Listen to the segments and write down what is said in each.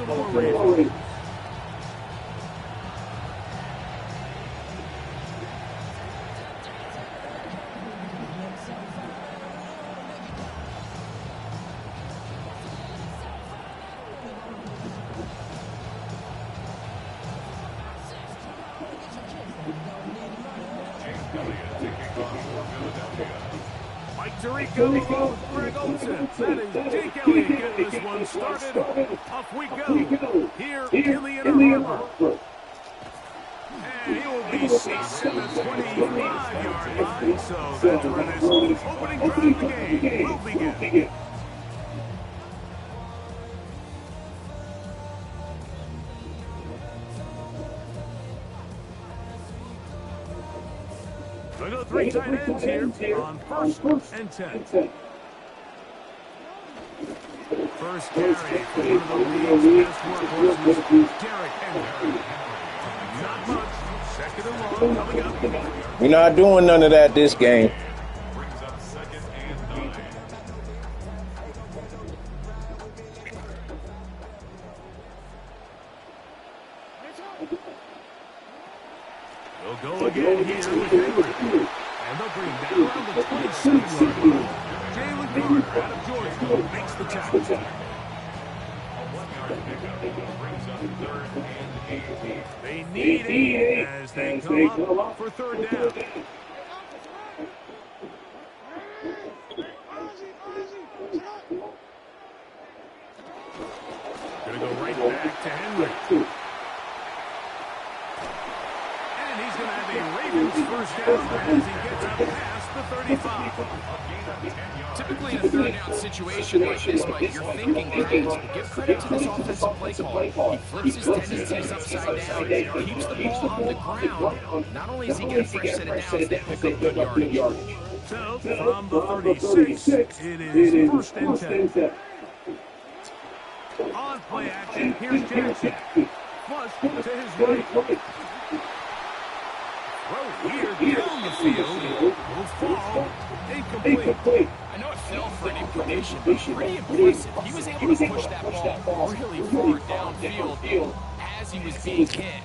Baltimore Ravens. Mike Tirico, Greg Olsen. That is Jake Elliott getting this one started. Off we go here in the Inner Harbor. And he will be stopped at the 25-yard line. So that's where this opening drive of the game will begin. We go three tight ends here on 1st and 10. First carry for one of the league's best workhorses, Derrick Henry. Not much. Second and long coming up. We're not doing none of that this game. Brings up 2nd and 9. We'll go again here with Henry. And they'll bring that around the 27-yard line. Jalen Carter out of Georgia makes the tackle. A 1-yard pickup brings up 3rd and 18. They need it as they come up for 3rd down. Gonna go right back to Henry. And he's gonna have a Ravens first down as he gets up past the 35. Typically in a 3rd down situation like this, Mike, you're thinking that give credit to this offensive play call. He flips his tendencies upside down, keeps the ball on the ground. Not only does he get a fresh set of downs, they pick up good yardage. So, from the 36, it is 1st and 10. On play action, here's Jackson. Flush to his right. Throw here down the field. Will fall. Incomplete. I know it fell for an incompletion, but pretty impressive. He was able to push that ball really far downfield as he was being hit.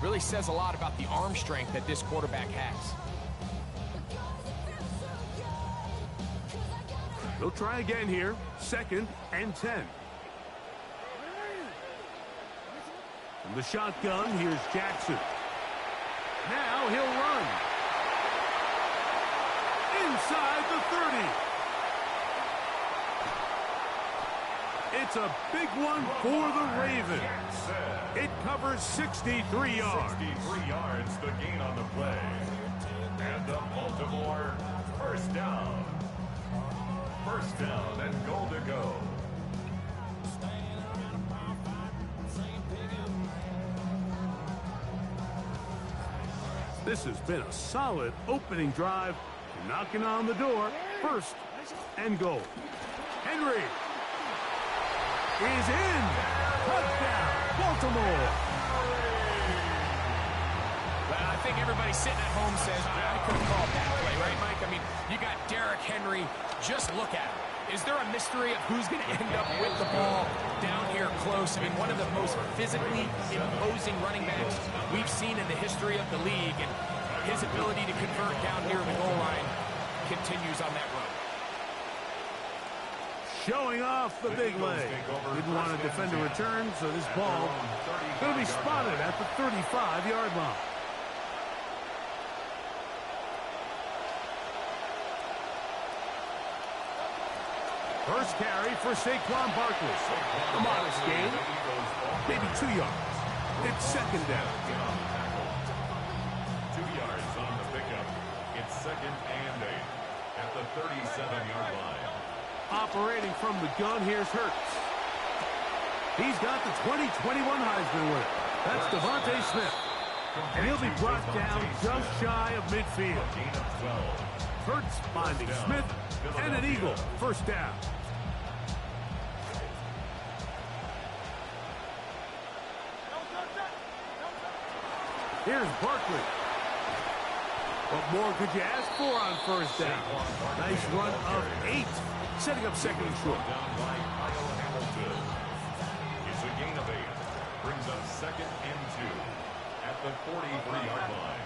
Really says a lot about the arm strength that this quarterback has. They'll try again here. 2nd and 10. From the shotgun, here's Jackson. Now he'll run. Inside the 30. It's a big one for the Ravens. It covers 63 yards. 63 yards, the gain on the play. And the Baltimore first down. First down and goal to go. This has been a solid opening drive. Knocking on the door. 1st and goal. Henry is in. Touchdown, Baltimore. Well, I think everybody sitting at home says, I couldn't call that play, right, Mike? I mean, you got Derrick Henry. Just look at him. Is there a mystery of who's going to end up with the ball down here close? I mean, one of the most physically imposing running backs we've seen in the history of the league. And his ability to convert down near the goal line continues on that run. Showing off the big leg. Didn't want to defend a return, so this ball going to be spotted at the 35-yard line. First carry for Saquon Barkley. A modest gain, maybe 2 yards. It's 2nd down. 2 yards on the pickup. It's 2nd and 8 at the 37-yard line. Operating from the gun, here's Hurts. He's got the 2021 Heisman winner. That's Devontae Smith. And he'll be brought down just shy of midfield. Hurts finding Smith and an Eagle. First down. Here's Barkley. What more could you ask for on first down? Nice run of 8. Setting up 2nd and short. It's a second and 2 at the 43-yard line.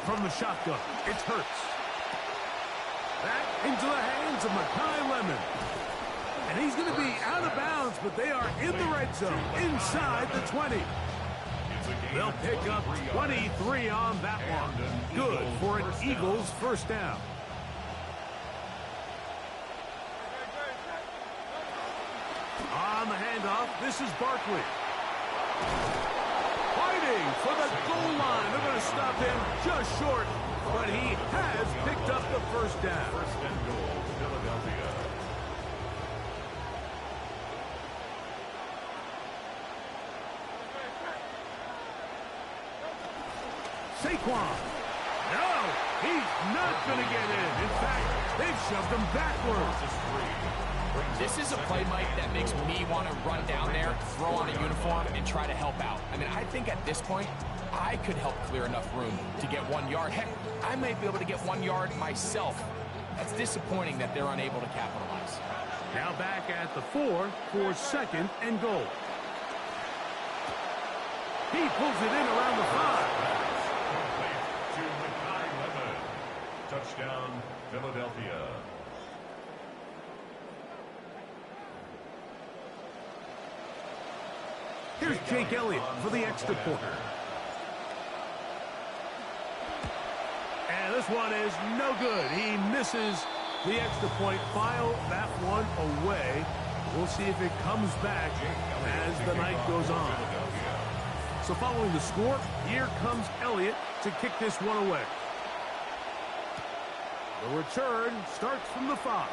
From the shotgun, it's Hurts. That into the hands of Mekhi Lemon. And he's going to be out of bounds, but they are in the red zone, inside the 20. They'll pick up 23 on that one. Good for an Eagles first down. On the handoff, this is Barkley. Fighting for the goal line. They're going to stop him just short, but he has picked up the first down. First and goal, Philadelphia. Saquon. No, he's not going to get in. In fact, they've shoved him backwards. This is a play, Mike, that makes me want to run down there, throw on a uniform, and try to help out. I mean, I think at this point, I could help clear enough room to get 1 yard. Heck, I might be able to get 1 yard myself. That's disappointing that they're unable to capitalize. Now back at the 4 for second and goal. He pulls it in around the 5. To Mekhi Lemon. Touchdown, Philadelphia. Here's Jake Elliott for the extra point. And this one is no good. He misses the extra point. File that one away. We'll see if it comes back as the night goes on. So following the score, here comes Elliott to kick this one away. The return starts from the 5.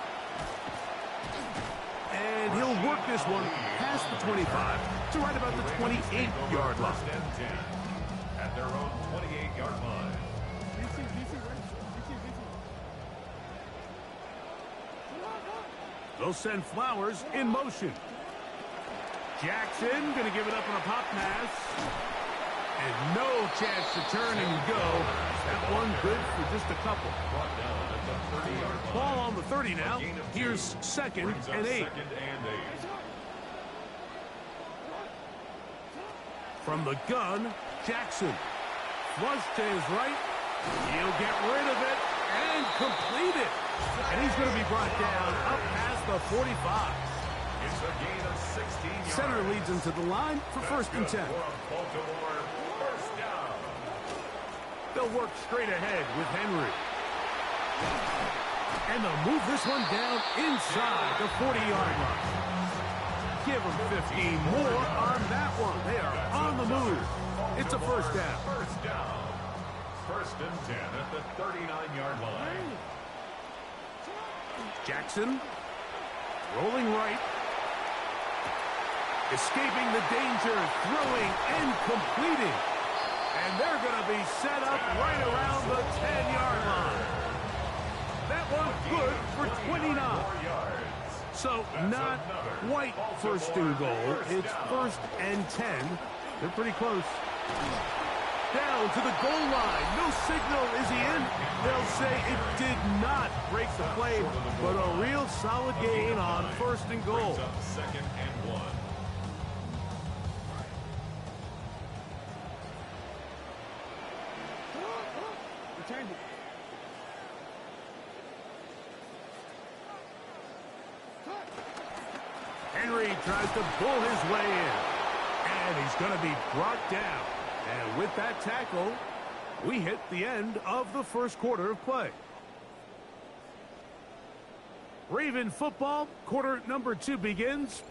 And he'll work this one past the 25 to right about the 28-yard line. At their own 28-yard line. They'll send Flowers in motion. Jackson going to give it up on a pop pass. And no chance to turn and go. That one good for just a couple. Ball on the 30 now. Here's second and 8. From the gun, Jackson. Flush to his right. He'll get rid of it and complete it. And he's going to be brought down up past the 45. It's a gain of 16 yards. Center leads him to the line for first and 10. First down. They'll work straight ahead with Henry. And they'll move this one down inside the 40-yard line. Give them 15 more on that one. They are on the move. It's a first down. First down. First and 10 at the 39-yard line. Jackson rolling right. Escaping the danger, throwing and completing. And they're going to be set up right around the 10-yard line. That one good for 29. So not quite first and goal. It's first and 10. They're pretty close. Down to the goal line. No signal. Is he in? They'll say it did not break the play, but a real solid gain on first and goal. Second and 1. Henry tries to pull his way in, and he's going to be brought down. And with that tackle, we hit the end of the first quarter of play. Raven football, quarter number 2 begins.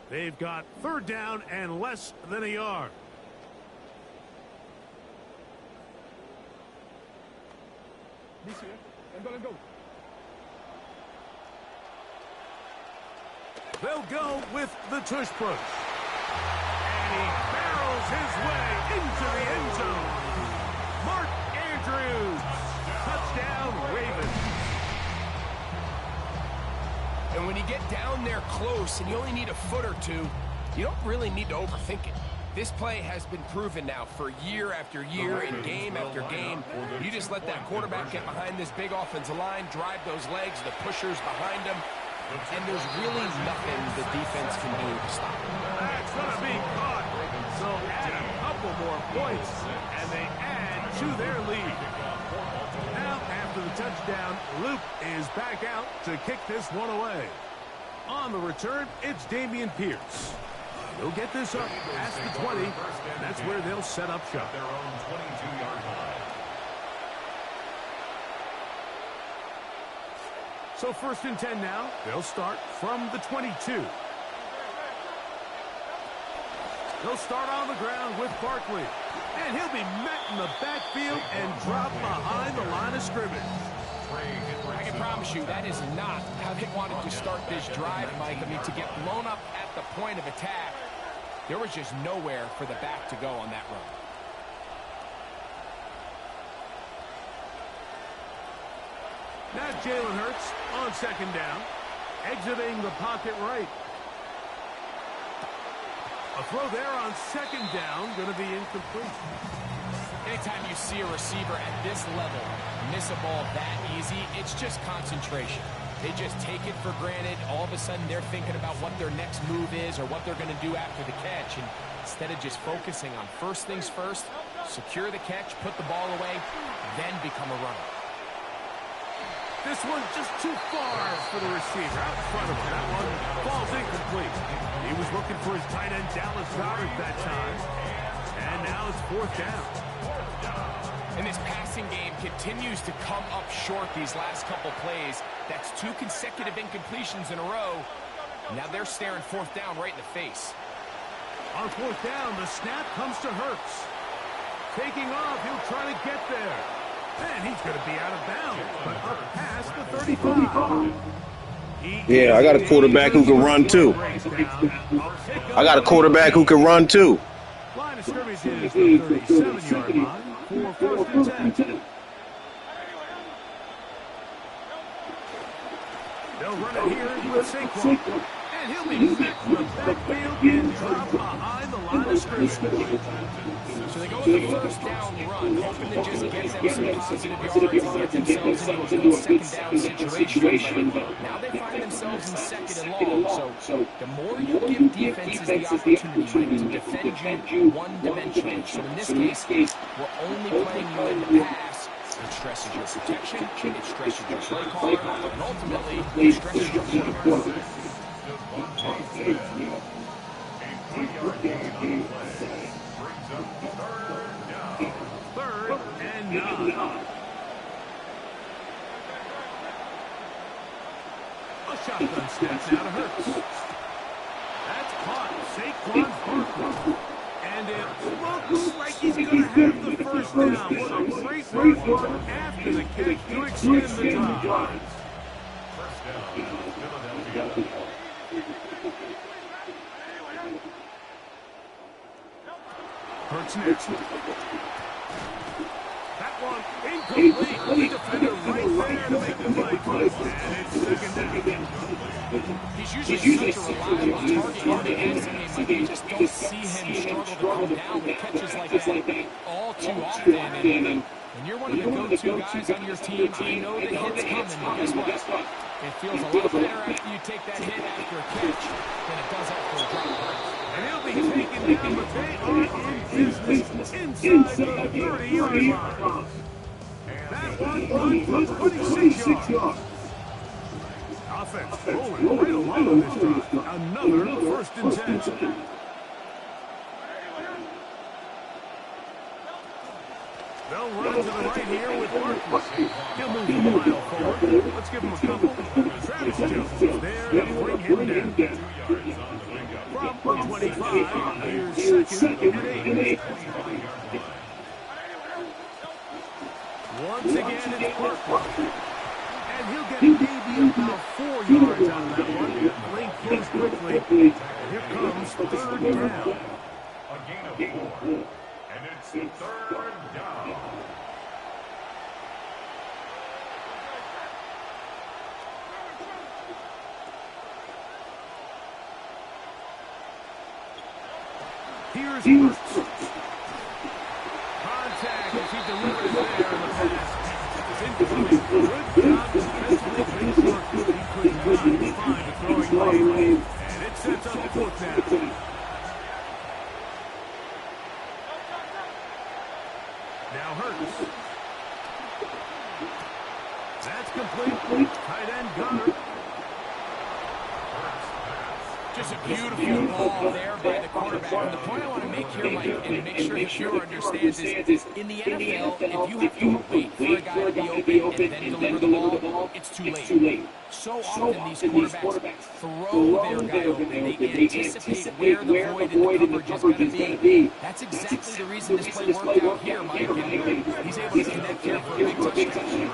They've got third down and less than a yard. They'll go with the tush push. And he barrels his way into the end zone. Mark Andrews. Touchdown, Ravens. And when you get down there close and you only need a foot or two, you don't really need to overthink it. This play has been proven now for year after year and game after game. You just let that quarterback get behind this big offensive line, drive those legs, the pushers behind him, and there's really nothing the defense can do to stop him. That's going to be caught. So add a couple more points, and they add to their lead. Now, after the touchdown, Luke is back out to kick this one away. On the return, it's Dameon Pierce. He'll get this up past the 20, and that's where they'll set up shop. Their own 22-yard line. So 1st and 10 now. They'll start from the 22. They'll start on the ground with Barkley. And he'll be met in the backfield and dropped behind the line of scrimmage. I can promise you that is not how they wanted to start this drive, Mike. I mean, to get blown up at the point of attack, there was just nowhere for the back to go on that run. Now Jalen Hurts on 2nd down, exiting the pocket right. A throw there on 2nd down, going to be incomplete. Anytime you see a receiver at this level miss a ball that easy, it's just concentration. They just take it for granted. All of a sudden, they're thinking about what their next move is or what they're going to do after the catch. And instead of just focusing on first things first, secure the catch, put the ball away, then become a runner. This one just too far for the receiver. Out in front of him. That one falls incomplete. He was looking for his tight end, Dallas Goedert, that time. And now it's 4th down. And this passing game continues to come up short these last couple plays. That's 2 consecutive incompletions in a row. Now they're staring 4th down right in the face. On 4th down, the snap comes to Hurts. Taking off, he'll try to get there. And he's going to be out of bounds, but up past the 35. Yeah, I got a quarterback who can run too. I got a quarterback who can run too. Line of scrimmage is the 37-yard line for 1st and 10. They'll run it here with Saquon. And he'll be met in the backfield and dropped behind the line of scrimmage. So they go with the 1st down run, hoping to just get them some positive yards and get themselves into a 2nd down situation. Now they find themselves in 2nd and long. So the more you give defenses the opportunity, Mike, to defend you one-dimensionally. So in this case, we're only playing you in the pass. It stresses your protection, it stresses your play caller, and ultimately, it stresses your quarterback. Third and 9. A shotgun snap now to Hurts. That's caught. Saquon Barkley. And it looks like he's going to have the 1st down. What a great run after the catch to extend the drive. 1st down, Philadelphia. Hurts next. That one incomplete. The defender right there to make the play. And it's 2nd down. He's usually such a reliable target in the passing game, but you just don't see him struggle to come down with catches like that all too often. And when you're one of the go-to guys on your team, you know the hit's coming. But guess what? It feels a lot better after you take that hit after a catch than it does after a drop. And he'll be taken down, but they are in business inside the 30-yard line. That one run for 26 yards. Offense rolling right along on this drive. Another 1st and 10. They'll run to the right here with Barkley. He'll move a mile forward. Let's give him a couple. Travis Jones is there to bring him down. From 25, here's 2nd and 8. Once again, it's Barkley. And he'll get maybe about 4 yards out of that one. Link goes quickly. Here comes 3rd down. A gain of 4. And it's 3rd down. Here's Hurts. Contact as he delivers there in the pass. It's incomplete. Good job defensively to make sure he could not find a throwing lane. And it sets up fourth down. Now Hurts. That's complete. Tight end Gunner. Just a beautiful ball there by the quarterback. And the point I want to make here, Mike, and make sure the viewer understands is, in the NFL, if you have to wait for a guy to be open and then deliver the ball, it's too late. So often these quarterbacks throw their guy open. They anticipate where the void in the coverage is going to be. That's exactly the reason this play worked out here, Mike. And he's able to connect here for a big touchdown.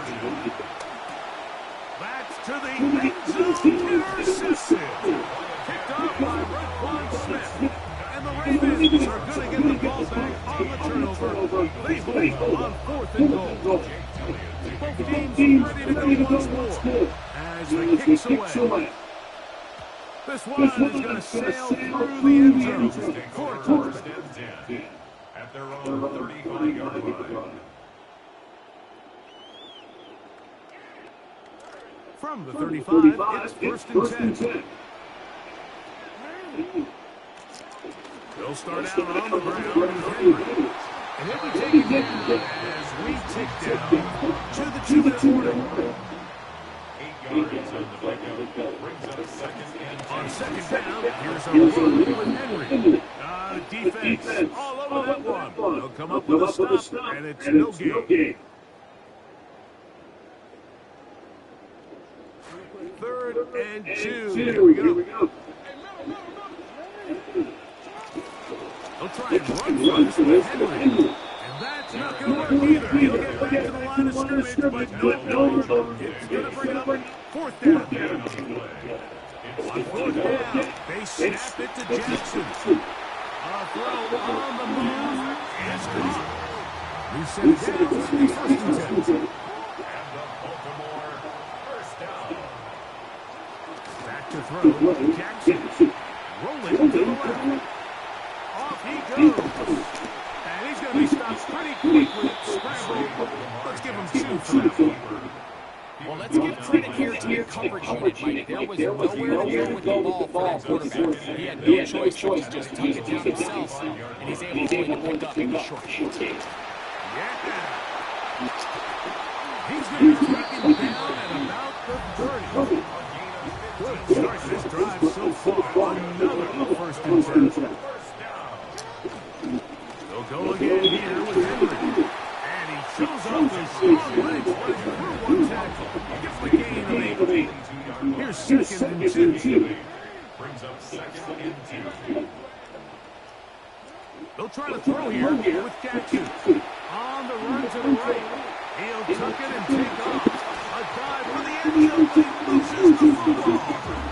That's to the end zone. Intercepted. Picked off by Roquan Smith. And the Ravens are going to get the ball back on the turnover. They hold on 4th and goal. Both teams ready to go once more as the kick's away. This one is going to sail through the end zone for a touchdown. At their own 35-yard line. From the 35, it's 1st and 10. They'll start out on the ground with Henry. And he'll be taken down as we tick down to the 2-minute warning. 8 yards on the pickup. Brings up second and 10. On second down, here's a run with Henry. Defense all over that one. They'll come up with a stop, and it's no gain. 3rd and 2. Here we go. They'll try and run first with Henry. And that's not going to work either. He'll get back to the line of scrimmage, but no. It's going to bring up 4th down. On 4th down, they snap it to Jackson. A throw on the move is caught. We set it down. It's 1st and 10. And the Baltimore first down. Back to throw. Jackson rolling to the left. Off he goes. And he's going to be stopped pretty quickly. Scramble. Let's give him 2 for that one. Well, let's give credit here to the coverage unit, Mike. There was nowhere to go with the ball for that quarterback. He had no choice but to just tuck it down himself, and he's able to pick up in the short. Yeah. He's going to be taken down at about the 30. Good start this drive so far. Another 1st and 10. They'll go again here with Henry. And he shows off those strong legs running through one tackle. Gets the gain of 8. Here's 2nd and 2. Brings up second and 2. They'll try to throw here with Jackson. On the run to the right. He'll tuck it and take off. A dive for the end zone. He loses the football.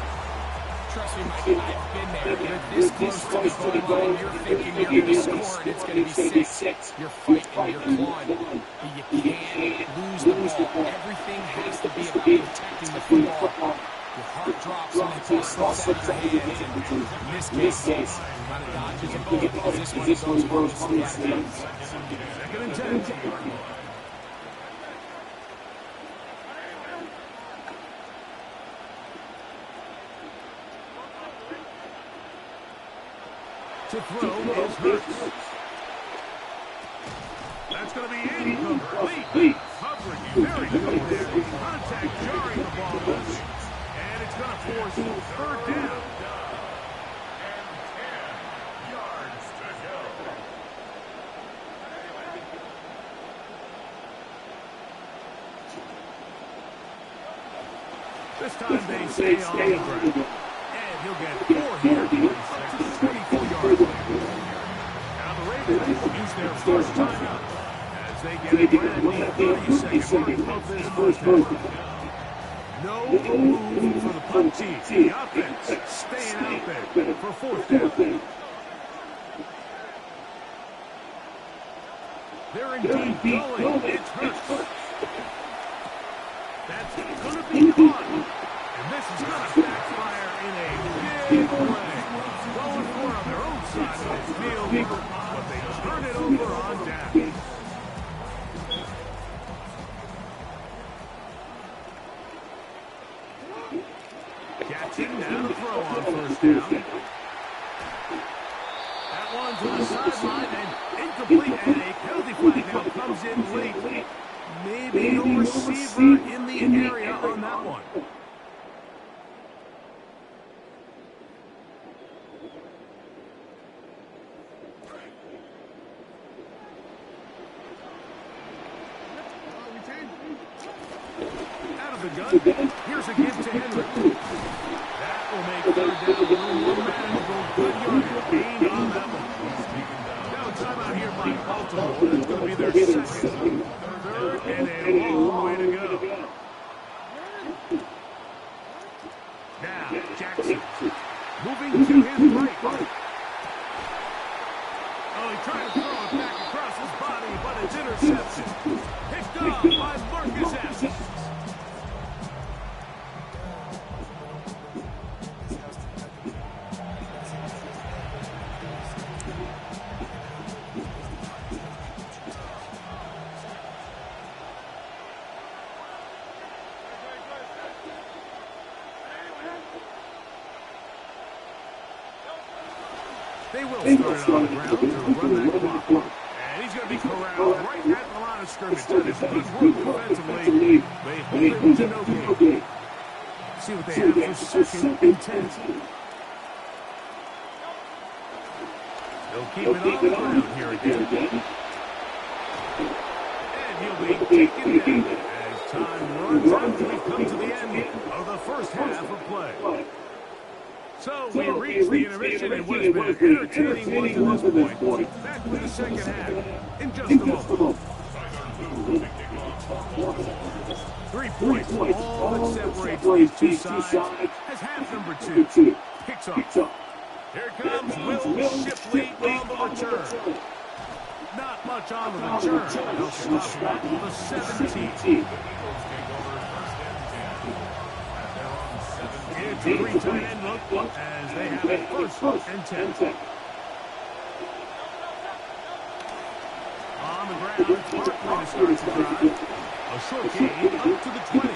Trust me, Mike, I've been there. You're this close to the goal line. You're thinking you're going to score, and it's going to be 6. You're fighting, you're clawing. But you can't lose the ball. Everything has to be about protecting the football. Your heart drops when the ball slips out of your hands. And in this case, kind of dodges a bullet because this one goes on the spot. 2nd and 10. To throw is Hurts. That's going to be incomplete. Coverage very good there. Contact jarring the ball loose. And it's going to force 3rd down. And 10 yards to go. This time they stay on the ground. And he'll get 4 here. Up to the 24-yard line. Now the Ravens use their first timeout as they get a brand new 30-second mark of this first half. No move for the punt team. The offense staying out there for 4th down. They're indeed going. It's Hurts. That's going to be caught. And this is going to backfire in a big way. Going for it on their own side of the field, but they turn it over on down. Jackson now to throw on first down. That one to the sideline and incomplete, and a penalty flag now comes in late. Maybe no receiver in the area on that one. Out of the gun, here's a give to Henry. That will make third down, one manageable, good yardage gain on that one. Now timeout here by Baltimore. It's going to be their second. Third and a long way to go. Now, Jackson moving to his right. Oh, he tried to throw it back across his body, but it's intercepted. Picked up by Marcus Evans. They will start it on the ground to run that clock. And he's going to be corralled right at the line of scrimmage. That is good work defensively. They hold him to no gain. See what they have for second and 10. They'll keep it on the ground here again. And he'll be taken down as time runs out. We've come to the end of the first half of play. So we reach the intermission in what has been an entertaining one to this point. Back with the second half in just a moment. 3 points, all that separates these two sides as half number 2 kicks off. Here comes Will Shipley on the return. Not much on the return. They'll stop at the 17. It's a three-tight end look as they have it first and 10. On the ground, Barkley starts the drive. A short gain up to the 20.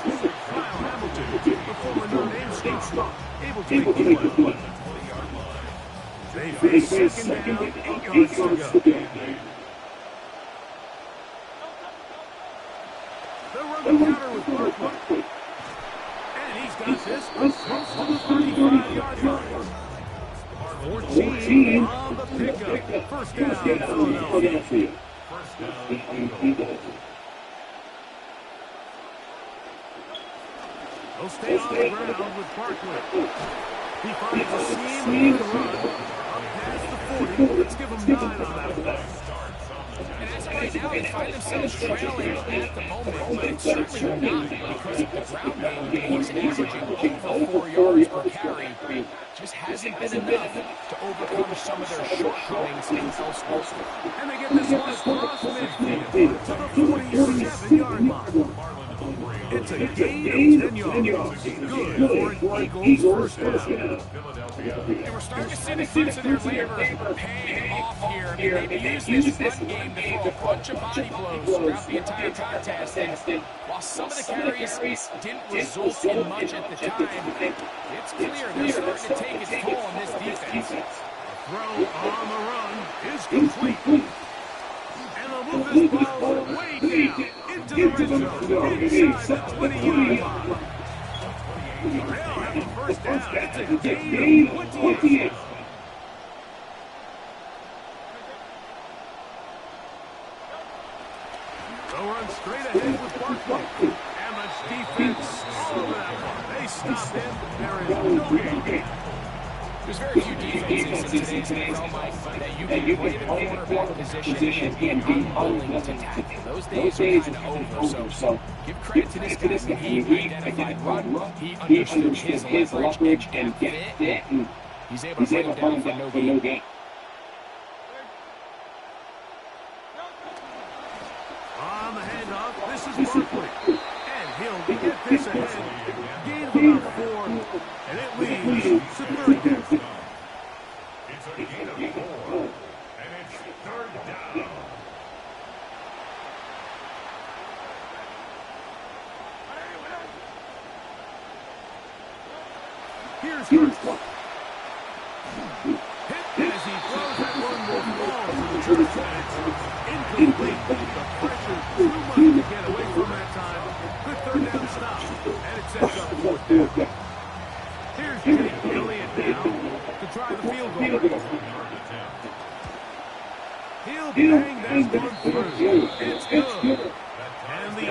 Kyle Hamilton, the former Notre Dame star, able to make the play. They face second down, 8 yards to go. They'll run the counter with Barkley. He's got this close to the 35-yard line. 14 on the pickup. First down, Philadelphia. They'll stay on the ground with Barkley. He finds a seam and run up past the 40. Let's give him 9 on that one. And as of right now, they find themselves trailing at the moment, but it's certainly not because of the ground game. He's averaging over 4 yards per carry. Just hasn't been enough to overcome some of their shortcomings elsewhere. And they get this one across midfield to the 47-yard line. It's a gain of 10 yards. Good for an Eagles first down. And we're starting to see the fruits of their labor paying off here. I mean, they've used this run game to throw a bunch of body blows throughout the entire contest. And while some of the carries didn't result in much at the time, it's clear they're starting to take its toll on this defense. A throw on the run is complete. And they'll move this ball way down into the red zone inside the 20-yard line. They'll have the first down. It's a gain of 28. They'll run straight ahead with Barkley. And the defense all over that one. They stop him. There is no gain. There's very few defenses in today's NFL, Mike, that you can play the cornerback position and be unwilling to tackle. Those days are kind of over, so give credit to this guy. He identified run, he understood his leverage and fit. He's able to bring him down for no gain. On the handoff, this is Barkley. And he'll get this ahead. Gain of about 4, and it leads to third down. It's a gain of 4, and it's third down. Here's Hurts. Hit as he throws that one will fall to the church, and it's incomplete. The pressure too much to get away from that time. Good third down stop, and it sets up fourth down. Here's Jake Elliott now to try the field goal. He'll bang that one through. It's good. And the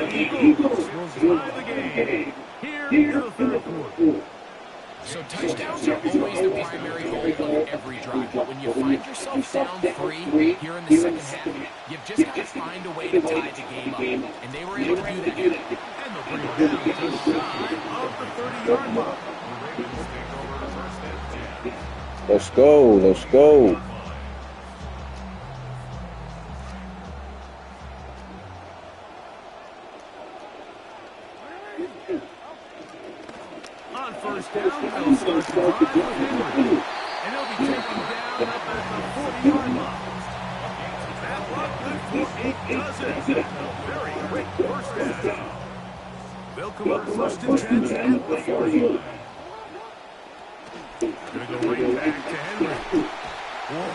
Eagles will tie the game here in the third quarter. So touchdowns are always the primary goal on every drive. But when you find yourself down 3 here in the second half, you've just got to find a way to tie the game up. And they were able to do that. And they'll bring it down just shy of the 30-yard mark. Let's go. Let's go. On first down, they'll start to drive with Henry. And he'll be taken down up at the 40-yard line. That one good for 8 dozen. A very quick first down. They'll convert first and 10 at the 40. Gonna go right back to Henry. Whoa.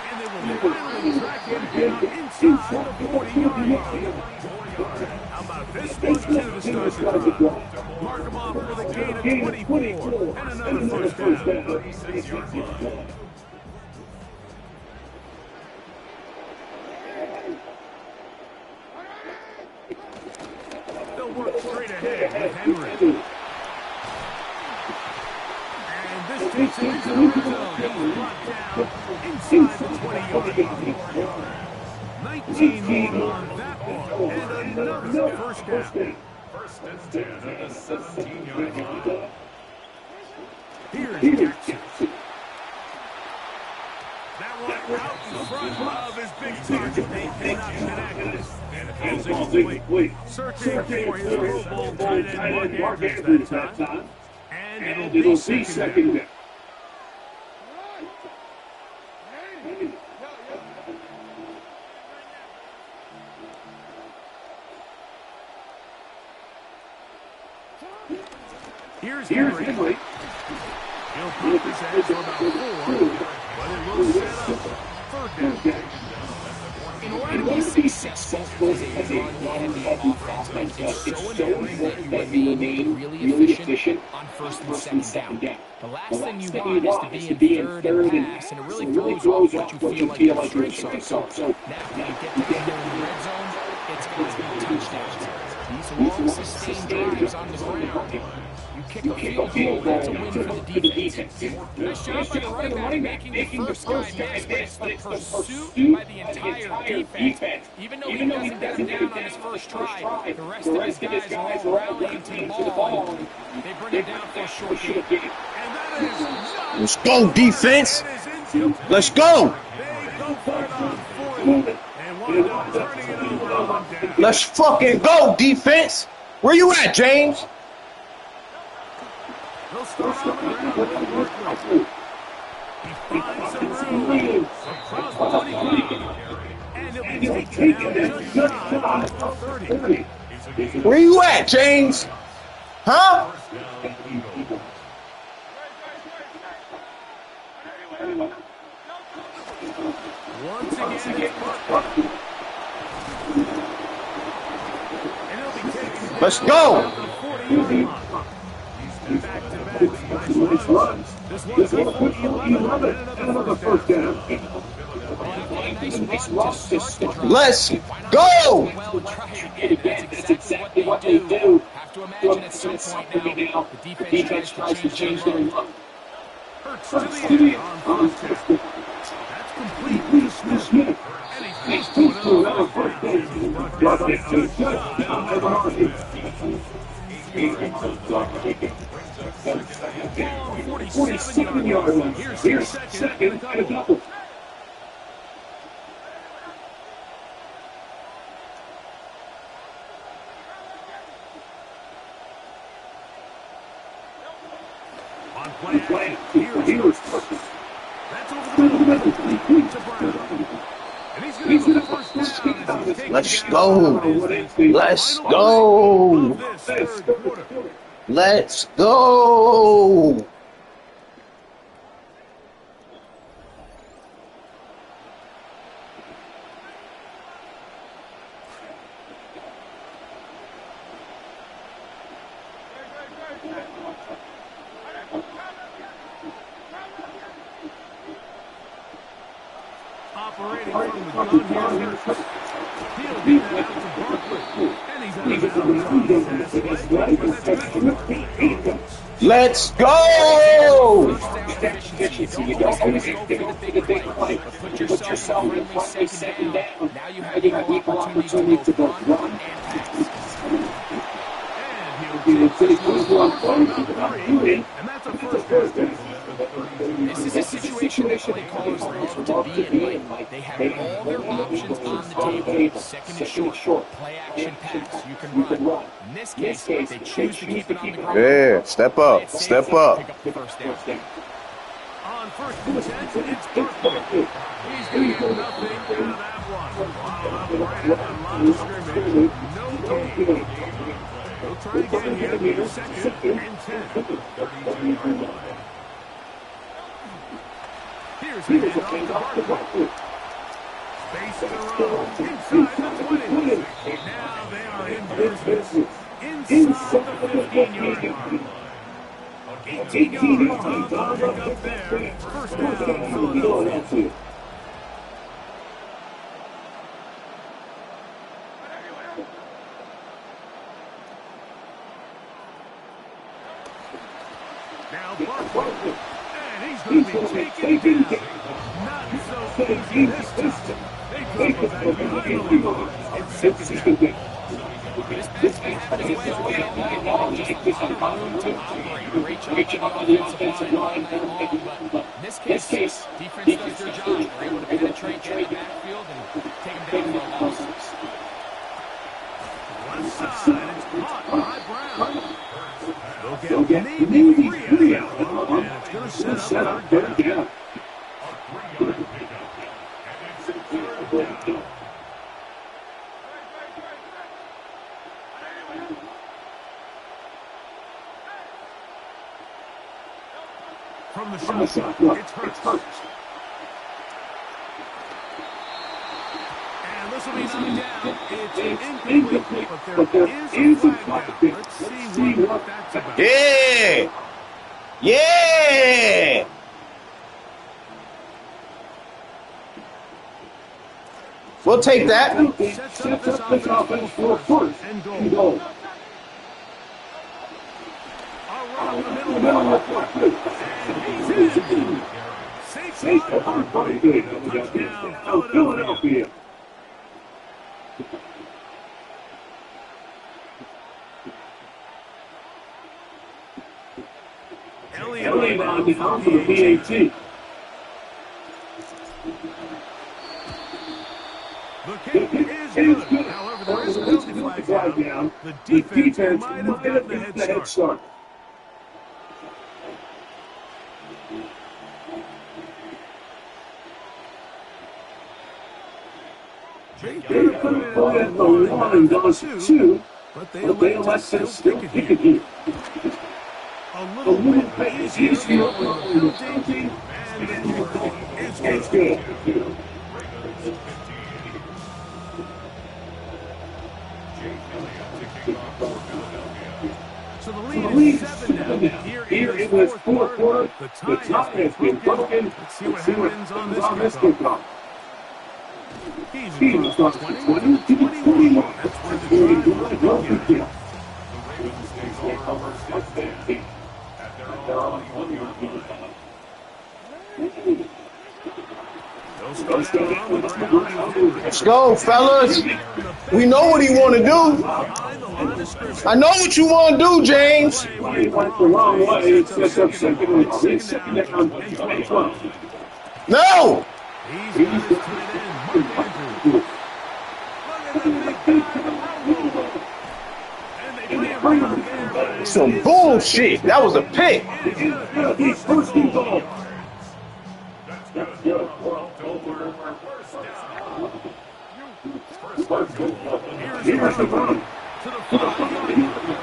And they will finally track him down inside the 40-yard line. How about this one, too, to start the drive? Mark him off with a gain of 24 and another first down. 36-yard line. They'll work straight ahead with Henry. And this takes him into the red zone. He's brought down inside the 20-yard line. 19 more on that one, and another first down. First and 10 at the 17-yard line. Here's Jackson. That one out in front of his big target. They cannot connect. And it falls incomplete. Searching for his Pro Bowl tight end Mark Andrews that time. And it'll be second down. Here's Henry. He'll pop his head for about 4, but it will set up third down. In order to be successful as a run-heavy offense, it's so important that you remain really efficient on first and second down. The last thing you want is to be in third and pass, and it really throws off what you feel like your strengths are. So now, when you get down there in the red zone, it's going to be touchdowns. These long, sustained drives on the ground. You kick a field goal, that's a win for the defense. Nice job by the running back making the first guy miss, but it's the pursuit by the entire defense. Even though he doesn't get him down on his first try, the rest of his guys are all rallying to the ball. They bring him down for a short game. Let's go, defense. Let's go. Let's fucking go, defense. Where you at, James? He'll start on the ground with Workman. He finds some room across the 25. And he'll be taken down just shy of 30. Where you at, James? Huh? Once again, it's Buck. And he'll be taken Let's go. down the 40-yard line. Back-to-back runs. This one's good for 11 and another first down. Let's go. That's exactly what they do. Have to imagine at some point now, the defense tries to change their look. Hurts to the end on first down. That's complete to Smith. And he's close to another first down. Brought it to the 47-yard line. Here's second and a couple. play action. Here's first. That's over the middle. To Brown. And he's going to go first down. Let's go. Let's go. Let's go. Operating from the gun here. He'll get that out to Barkley. And he's out of bounds. Let's go! You don't always go for the big play, but put yourself in friendly second down. Now you have equal opportunity to both run and pass. And he'll take this one from number 3. And that's a first down. This is a situation that play callers love to be in. They have all their options on the table. Second and short, play action pass. You can run. In this case, they choose to keep it on the ground. Yeah, step up, step up. Pick up the first down. On first and 10, it's Barkley. He's going to get nothing out of that one. Followed up right at the line of scrimmage. No gain. We'll try again here. Second and 10. 32-yard line. Here's a handoff to Barkley. Space in a row. Inside the 20. Now they are in business. Inside the 15-yard line. 18 yards. Tom pick up there. First down, Philadelphia. Now Barkley. And he's going to be taken down. Not so easy this time. They drop him back behind the line. It's second down. This best may happen as well. Just a lot of room to operate. Great job on the offensive line. But in this case, defense does their job. They're able to penetrate in the backfield and take them down for a loss. Left side, it's caught by Brown. They'll get maybe 3 out of it, and it's going to set up third down. From the shotgun, it's Hurts. And this will be knocked down. It's incomplete, but there is a flag down. Let's see what that's about. Yeah! Yeah! We'll take that. Sets up this offense for first and goal. Around the middle. He's in. Safe for touchdown, Philadelphia. Elliott on for the BAT. The kick is good. However, there is a penalty flag down. The defense might have gotten the head start. They could have put it at the one and gone to 2, but they elect to still kick it here. A little bit easier on the penalty, and it's good. So the lead is 7 now. Here in the fourth quarter, the tie has been broken. Let's see what happens on this kickoff. He's across the 20 to the 21. That's where the drive will begin. Let's go, fellas. We know what he want to do. I know what you want to do, James. No. Some bullshit. That was a pick. First and goal. That's good. First down. Here's the run to the 5-yard line.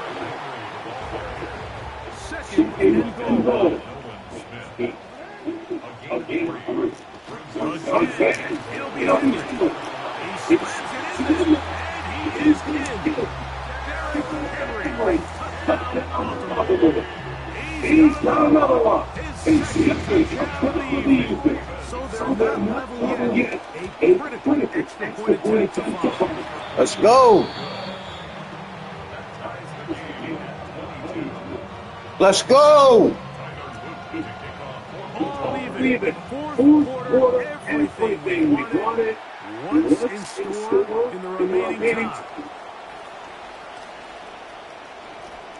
Second and goal. Again, he'll be open. He slams it in, and he is in. Derrick Henry. He's got another one. His second touchdown of the evening. So they're not level yet. A critical extra point attempt to follow. Let's go. Let's go. All even. Fourth quarter, everything we wanted. Once in store in the remaining time.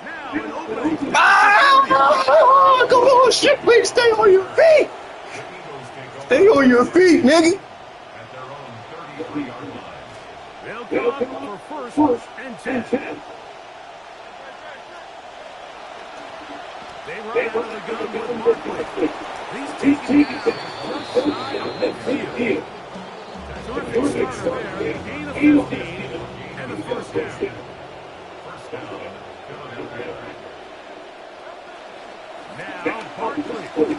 Now an opening. Ah, come on, shit, please stay on your feet. Stay on your feet, nigga. They'll come for first and 10. They run out of the gun with Barkley. He's taking it just shy of midfield. Terrific start there. Gain of 15 and a first down. Now Barkley.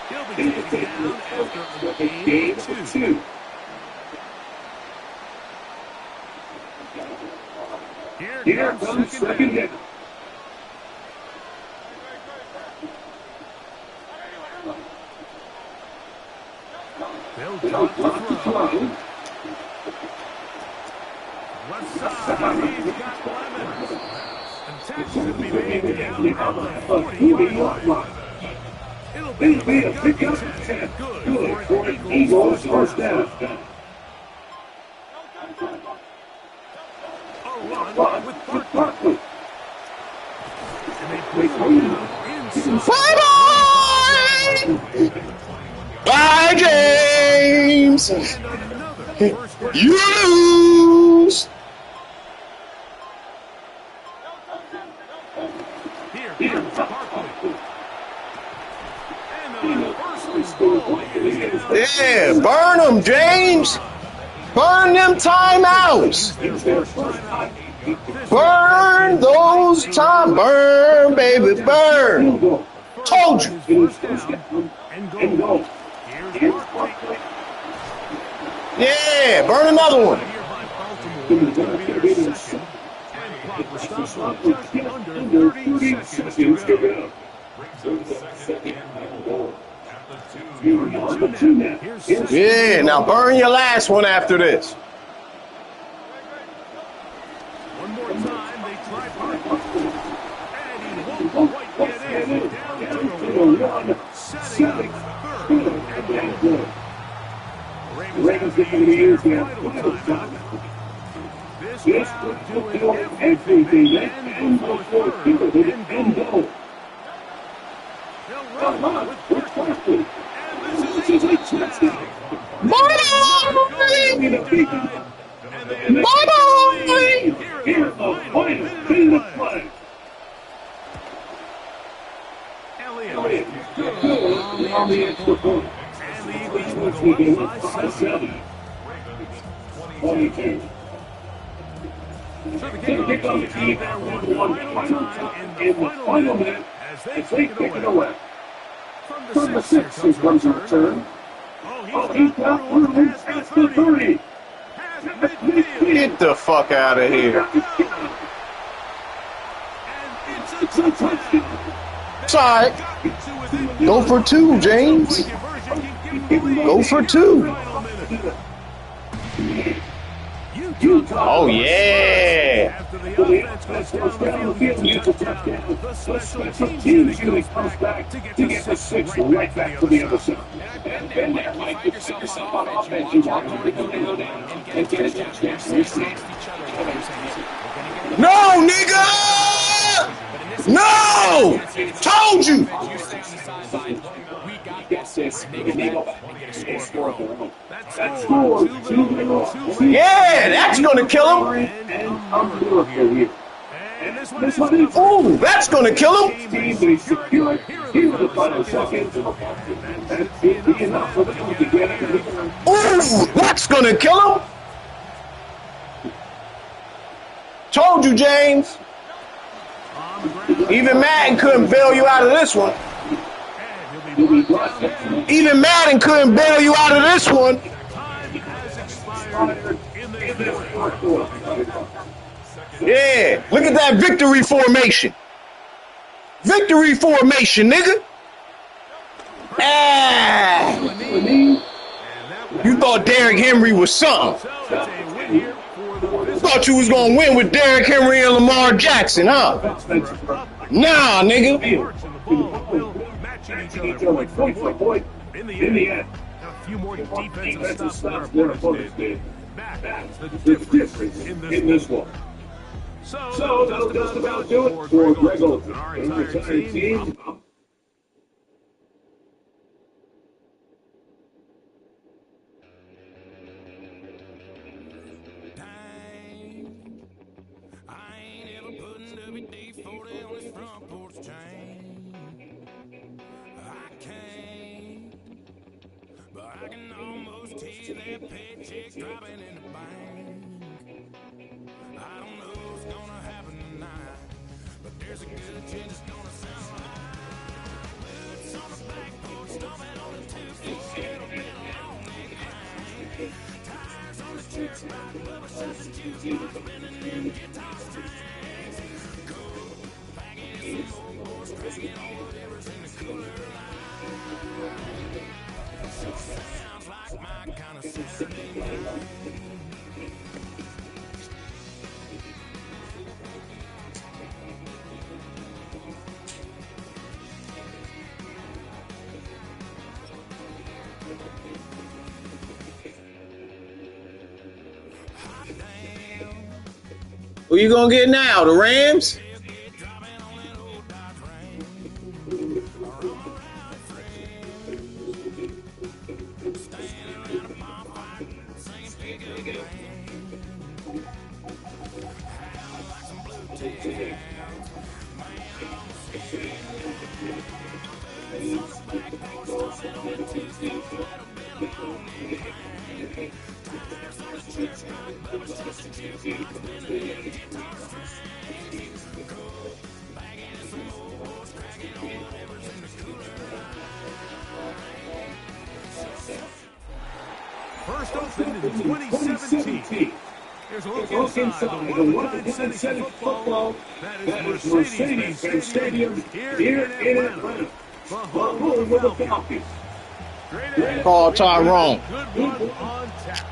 He'll be taken down after a gain of 2. Here comes second down. They'll drop the throw. Left side, he's got Lemons. And tackle to be made down at the 40-yard line. It'll be a pickup of 10. Good for an Eagles first down. A run with Barkley. And they play inside. Bye-bye. Bye, James. You lose. Here comes Barkley. And the first ball is Yeah, burn them, James. Burn them timeouts. Burn those time. Burn, baby, burn. Told you. and go. Here's Barkley. Yeah, burn another one. Under 30 seconds to go. Yeah, now burn your last one after this. One more time, they try Barkley. And he won't quite get in. Down to the one. Setting third and goal. Ravens going to use their final timeout. This crowd doing everything they can for third and goal. They'll run with Barkley. And this is a touchdown. Bye-bye. Bye-bye. Here's the final minute of play. Elliott. Good on the extra point. And the Eagles will go up 5-7. 22. So the kickoff team there one final time in the final minute as they take it away. From the 6 comes a return. Oh, he got through past the 30. Get the fuck out of here. And it's a touchdown. It's all right. Go for 2, James. Go for 2. Oh, yeah. After the offense goes down the field, gets a touchdown. The special teams unit comes back to get the 6 right back to the other side. And Mike, you find yourself on offense. You want to go down and get a touchdown. No, nigga! No! Told you! Yeah, that's gonna kill him. And this one is covered. Ooh, that's going to kill him. Team is secured. Here are the final seconds. That should be enough for them to get it. Ooh, that's going to kill him. Told you, James. Even Madden couldn't bail you out of this one. Even Madden couldn't bail you out of this one. Yeah, look at that victory formation. Victory formation, nigga. Ah. You thought Derrick Henry was something. Thought you was going to win with Derrick Henry and Lamar Jackson, huh? Nah, nigga. Point for point. In the end, a few more defensive stops than our opponents did. That's the difference in this one. So that'll just about do it for Grego and our entire team. I can almost hear that paycheck dropping in the bank. I don't know what's gonna happen tonight, but there's a good chance it's gonna sound like boots on the back porch, stomping on the 2 feet. It'll be a long neck grind. Tires on the turnpike, Bubba shut the juice, spinning them guitar strings. Go back in some old boys, cracking all whatever's in the cooler line. Sounds like my kind of Saturday night. Who you gonna get now? The Rams? First opened in 2017. There's a look inside the one-of-a-kind setting football. That is Mercedes-Benz Stadium here in Atlanta. The home of the Falcons. Call Tyrone. Good one on tap.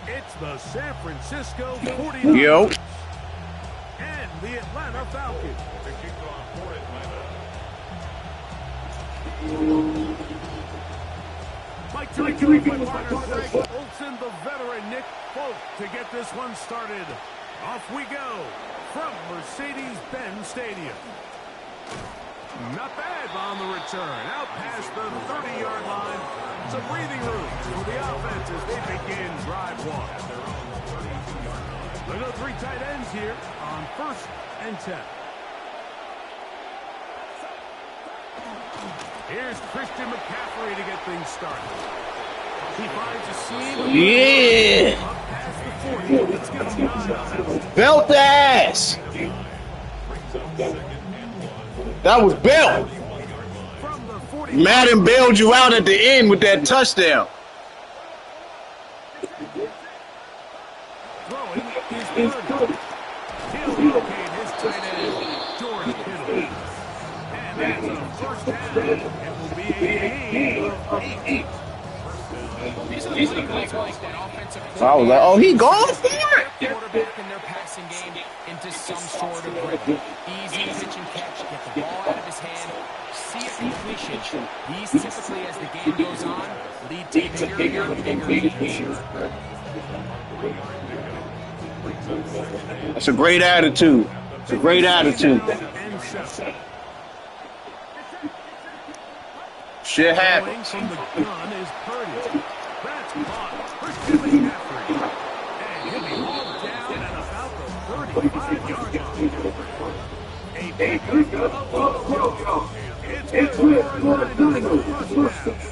It's the San Francisco 49ers. Yo. And the Atlanta Falcons. Mike Tirico with my partner Greg Olsen, the veteran Nick Folk to get this one started. Off we go from Mercedes-Benz Stadium. Not bad on the return. Out past the 30-yard line. Some breathing room for the offense as they begin drive one. Look at 3 tight ends here on 1st and 10. Here's Christian McCaffrey to get things started. He finds a seam. Yeah. Up past the 40. Let's get him. Belt the ass. That was Belt. Madden bailed you out at the end with that touchdown. Throwing is Purdy. He'll locate his tight end, George Kittle. And that's a first down. It will be a gain of 8. These are the plays like that offensive I was like, oh, he going for it. quarterback in their passing game into some sort of rhythm. Easy pitch and catch, get the ball out of his hand, see a completion. These typically, as the game goes on, lead to bigger and bigger gains. That's a great attitude. It's a great attitude. Shit happens. From the gun is Purdy. That's caught. Christian McCaffrey. And he'll be hauled down at about the 5-yard line. A Pick pickup up of of 12 12 yards. yards. It's It's good good for for a the Niners Niners. first First down. down.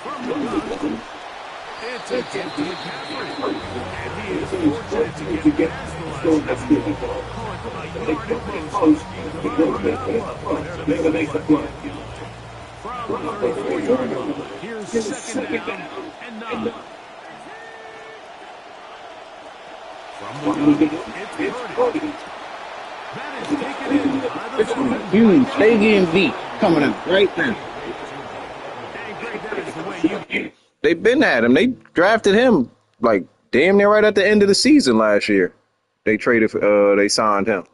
From the gun, it's a gift to McCaffrey. And he is fortunate to get past the line of scrimmage. Call it a yard at most. There to make the play. From the 34-yard line, here's second down and 9. From the gun, it's Purdy. That is taken in by the veteran. Huge, stadium beat coming up right there. Hey, Greg, that is the way you... They've been at him. They drafted him like damn near right at the end of the season last year. They they signed him.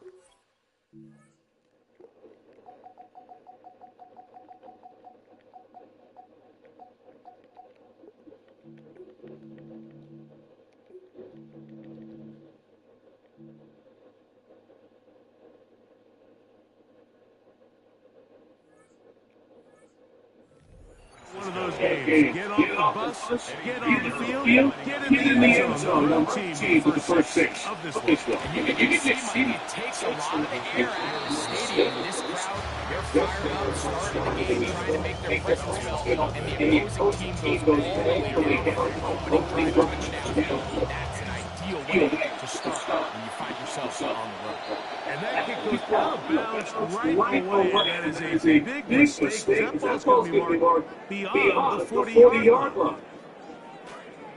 One of those games. Get off the bus, get on the field, get in the end zone. Number team with the first 6 of this one. You can see, Mike, it takes a lot of the air out of the stadium. This crowd, they're fired up, starting the game, trying to make their presence felt, and the opposing team goes all the way down for an opening drive touchdown. That's an ideal way to start when you find yourself on the road. And that kick goes out of bounds right away. That is a big mistake. That ball's going to be marked beyond the 40-yard line.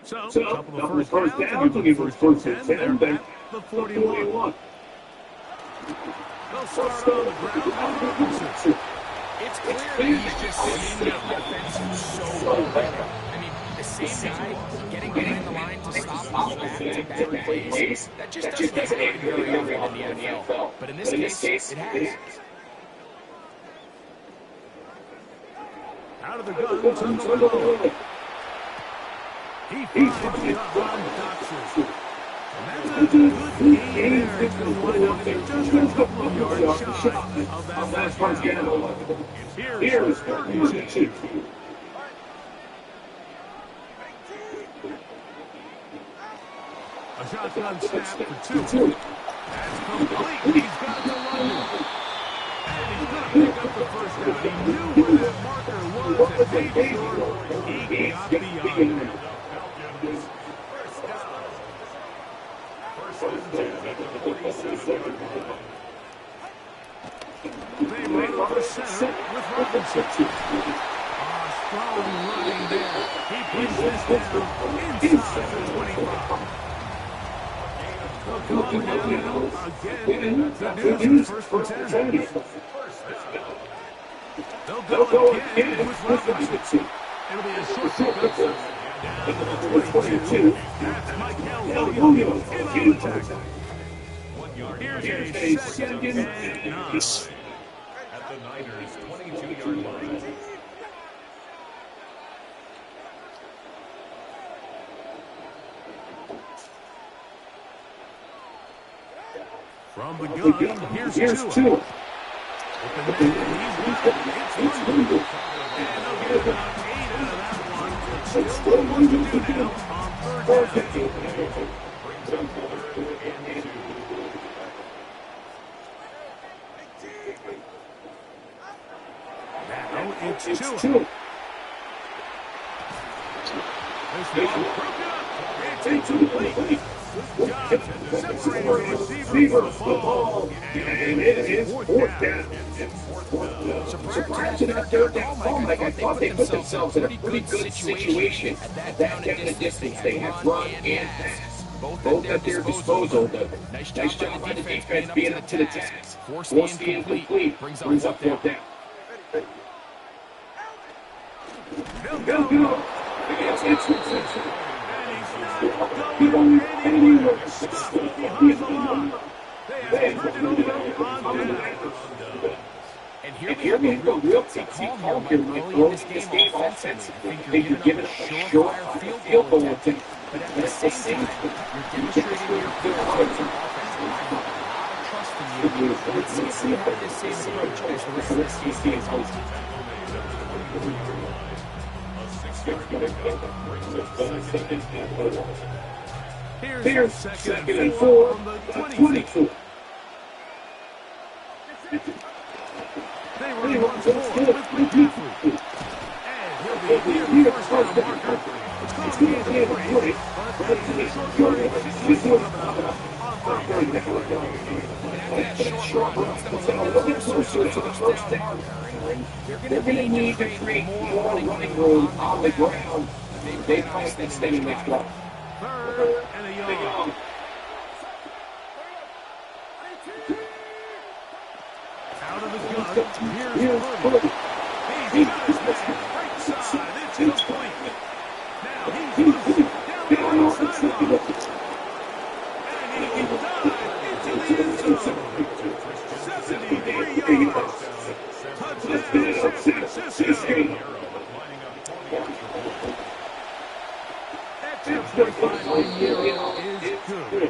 So, a couple of first downs, looking for first and 10, they're at the 41. They'll start on the ground with Robinson. It's clear that he's just seen the offense so well right now. I mean, the same guy getting behind the line to stop back-to-back plays, that just doesn't happen very often in the NFL. But in this case, it has. Out of the gun, Sunderland. He finds John Dotson. And that's a good game there. It's going to wind up just a couple of yards shy of that first down. Here's 32. A shotgun snap for 2. That's complete. He's got it to London. And he's going to pick up the first down. He knew where that marker was and made sure he got beyond it. They run over center with Robinson. Strong running there. He brings this down inside the 25. They'll come down again. The news is first and 10. They'll go again with Robinson. It'll be a short pickup down to the 22. That's Michael Williams in on attack. Here's a second and 9. At the Niners' 22-yard line. From the gun, here's Tua. Open man, he's got it. It's London. And they'll get about 8 out of that one. Still one to do now on third down. Brings up 3rd and 2. Now it's Tua. This one broken up. It's incomplete. Johnson separating the receiver from the ball. And it is fourth down. Surprised at that call, Mike. I thought they put themselves in a pretty good situation at that down and distance. They have run and pass, both at their disposal. Nice job by the defense being up to the task. Force the incomplete, brings up fourth down. Go. It's going anywhere. Stuffed behind the line. They have turned it over on down. And here we have a real gutsy call here, Mike, early in this game offensively. I think you're giving up a surefire field goal attempt. But at the same time, you're demonstrating your ability to offense. I have a lot of trust in you. Let's see if we have this same approach as the rest of this season goes on. Here's second and 4 on the 22. They run once more with McCaffrey. And he'll be near the first down marker. It's going to be a play, but it's a short yardage situation on third down. They're going to need to create more running room on the ground. They might extend the clock. Third and a yard. Out of the gun, here's Purdy. He's got his man right side incomplete. Now he's loose down the right sideline. And he can dive into the end zone. 73 yards. Touchdown, San Francisco. Extra point by Pinheiro is good.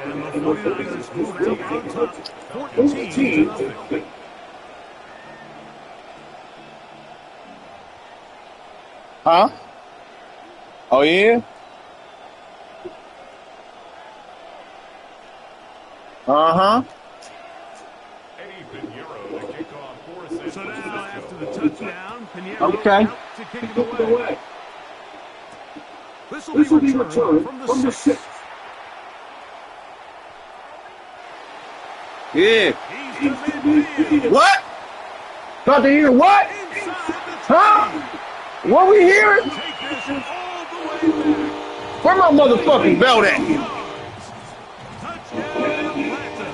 And the 49ers move out on top, 14-0. Huh? Oh, yeah? Uh-huh. So now after the touchdown, Pinheiro Okay. out to kick it away. This will be returned from the 6. Yeah. He's to midfield. What? Got to hear what? Inside the 20. Huh? What we hearing? Take this all the way back. Where my motherfucking belt at? Touchdown, Atlanta.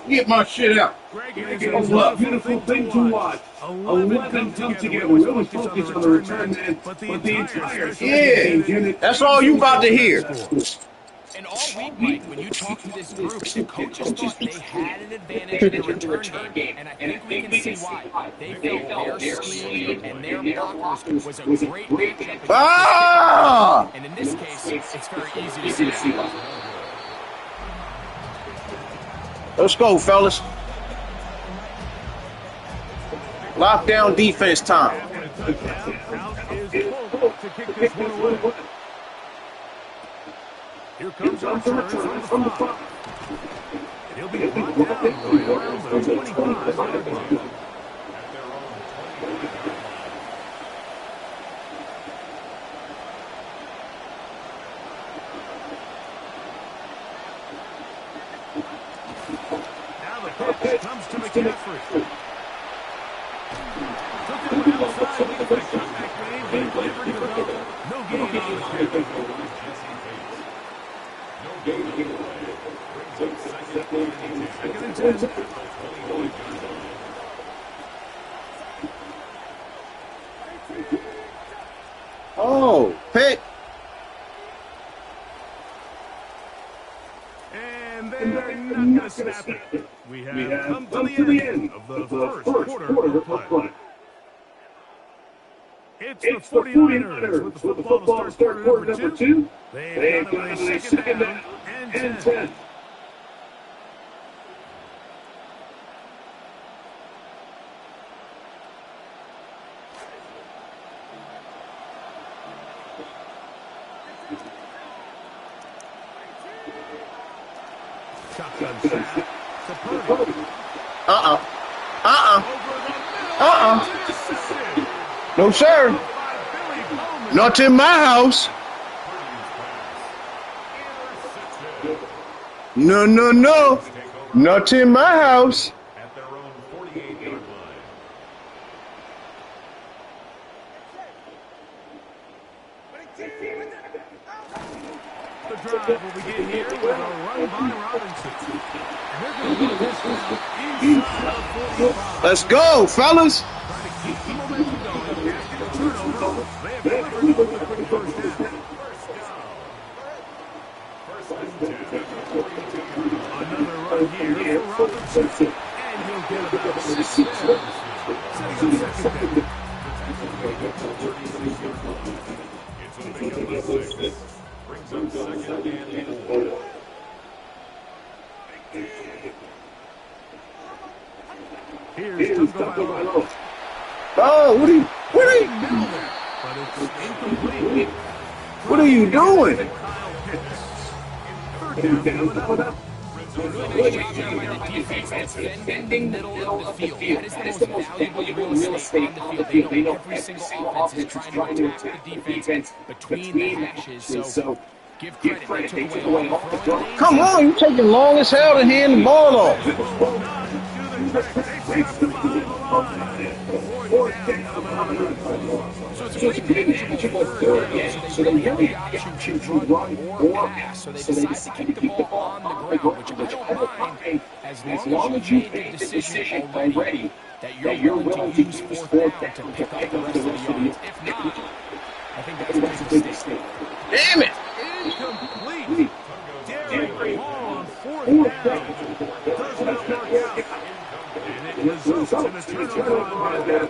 Get my shit out. Greg, It was a beautiful thing to watch. 11 come together, really focus on the return man, but the entire Yeah. That's all you about to hear. And all week, Mike, when you talk to this group, the coaches thought they had an advantage in the return game, and I think we can see why. They felt their scheme and their blockers was a great matchup. Ah! And in this case, it's very easy to see that. Let's go, fellas. Lockdown defense time. Out is Cole to kick this one away. Here comes our return from the 5. He'll be brought down right around the 25-yard line. Now the pitch comes to McCaffrey. Took it one outside, leads the cutback lane, but never developed. No gain on the carry. Second and 10. Oh, pick. And they're not going to snap it. We have come to the end of the first quarter of play. It's the 49ers with the football to start quarter number 2. They've got a second down and 10. Shotgun snap to Purdy. No, sir. Not in my house. No, no, no. Not in my house. At their own 48-yard line. The drive will begin here with a run by Robinson. And they're going to run this one inside of 45. Let's go, fellas. Trying to keep the momentum going after the turnover. They have delivered with a quick first down. Another run here for Robinson. And he'll get about 6 yards. Setting up second down. It's a big of a 6. Brings up second and 4. Here's Tungo. Oh, Incomplete. What are you doing? Third down coming up. Really nice job there by the defense defending the middle of the field. That is the most valuable real estate on the field. They know every single offense is trying to attack the defense between the hashes. So give credit. They took away all the throwing lanes. Come on, you taking long as hell to hand the ball off. So it's a pretty manageable third yet. So they really have the option to run or pass. So they decide to keep the ball on the ground, which I don't mind as long as you've made the decision already that you're willing to use fourth down to pick up the rest of the yards. If not, I think that's a big mistake. Damn it. Incomplete. Derek Hall on fourth down. Does not work out. And it results in a turnover on that.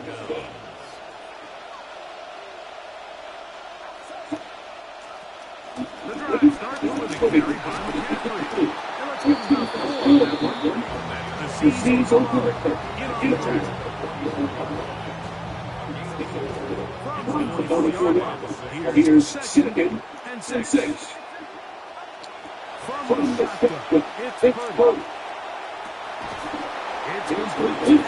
The drive starts with a carry by McCaffrey. And let's give him about 4 on that one. The season's over. In on the From the 44-yard line. Here's second and six. From the shotgun, it's Purdy. It's complete.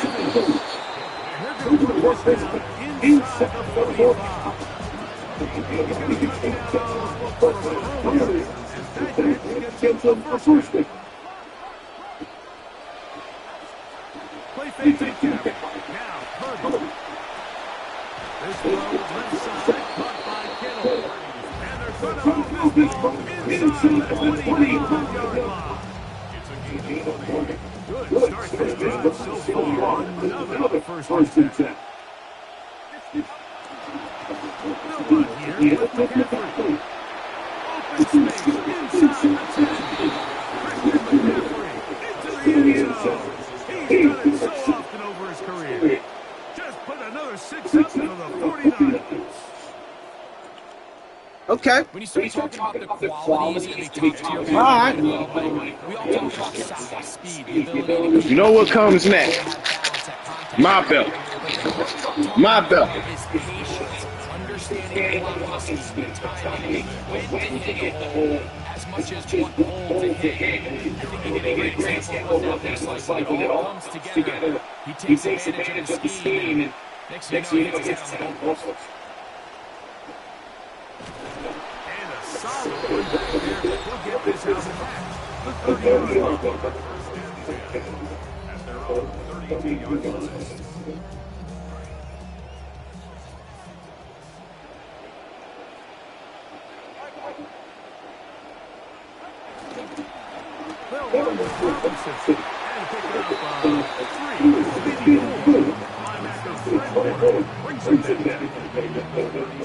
And they're going to put this down inside the 45. He's going to get down for a throw. And gets him for first down. Play fake to Kevin. Now, Purdy. This throw left side, caught by Kittle. And they're going to move this ball inside the 25-yard line. Good start for the drive so far. Another first and 10. No one here with McCaffrey. Open space inside the 10. Christian McCaffrey into the end zone. He's done it so often over his career. Just put another 6 up for the 49ers. Okay. When you start talking about the qualities of a top-tier All right. we all talk about size, speed, the ability to You know what comes next? My belt. My belt. is patience, understanding velocity, timing, when to hit the hole, as much as what hole to hit. I think he did a great example of what that looks like when it all comes together. He takes advantage of the scheme, and next thing you know, he gets his head on the goalpost. And a solid one back there. He'll get this out of the match. The 30-yard line. At their own 32-yard line. They'll run with Robinson and pick up 3. Linebacker Fred brings it down.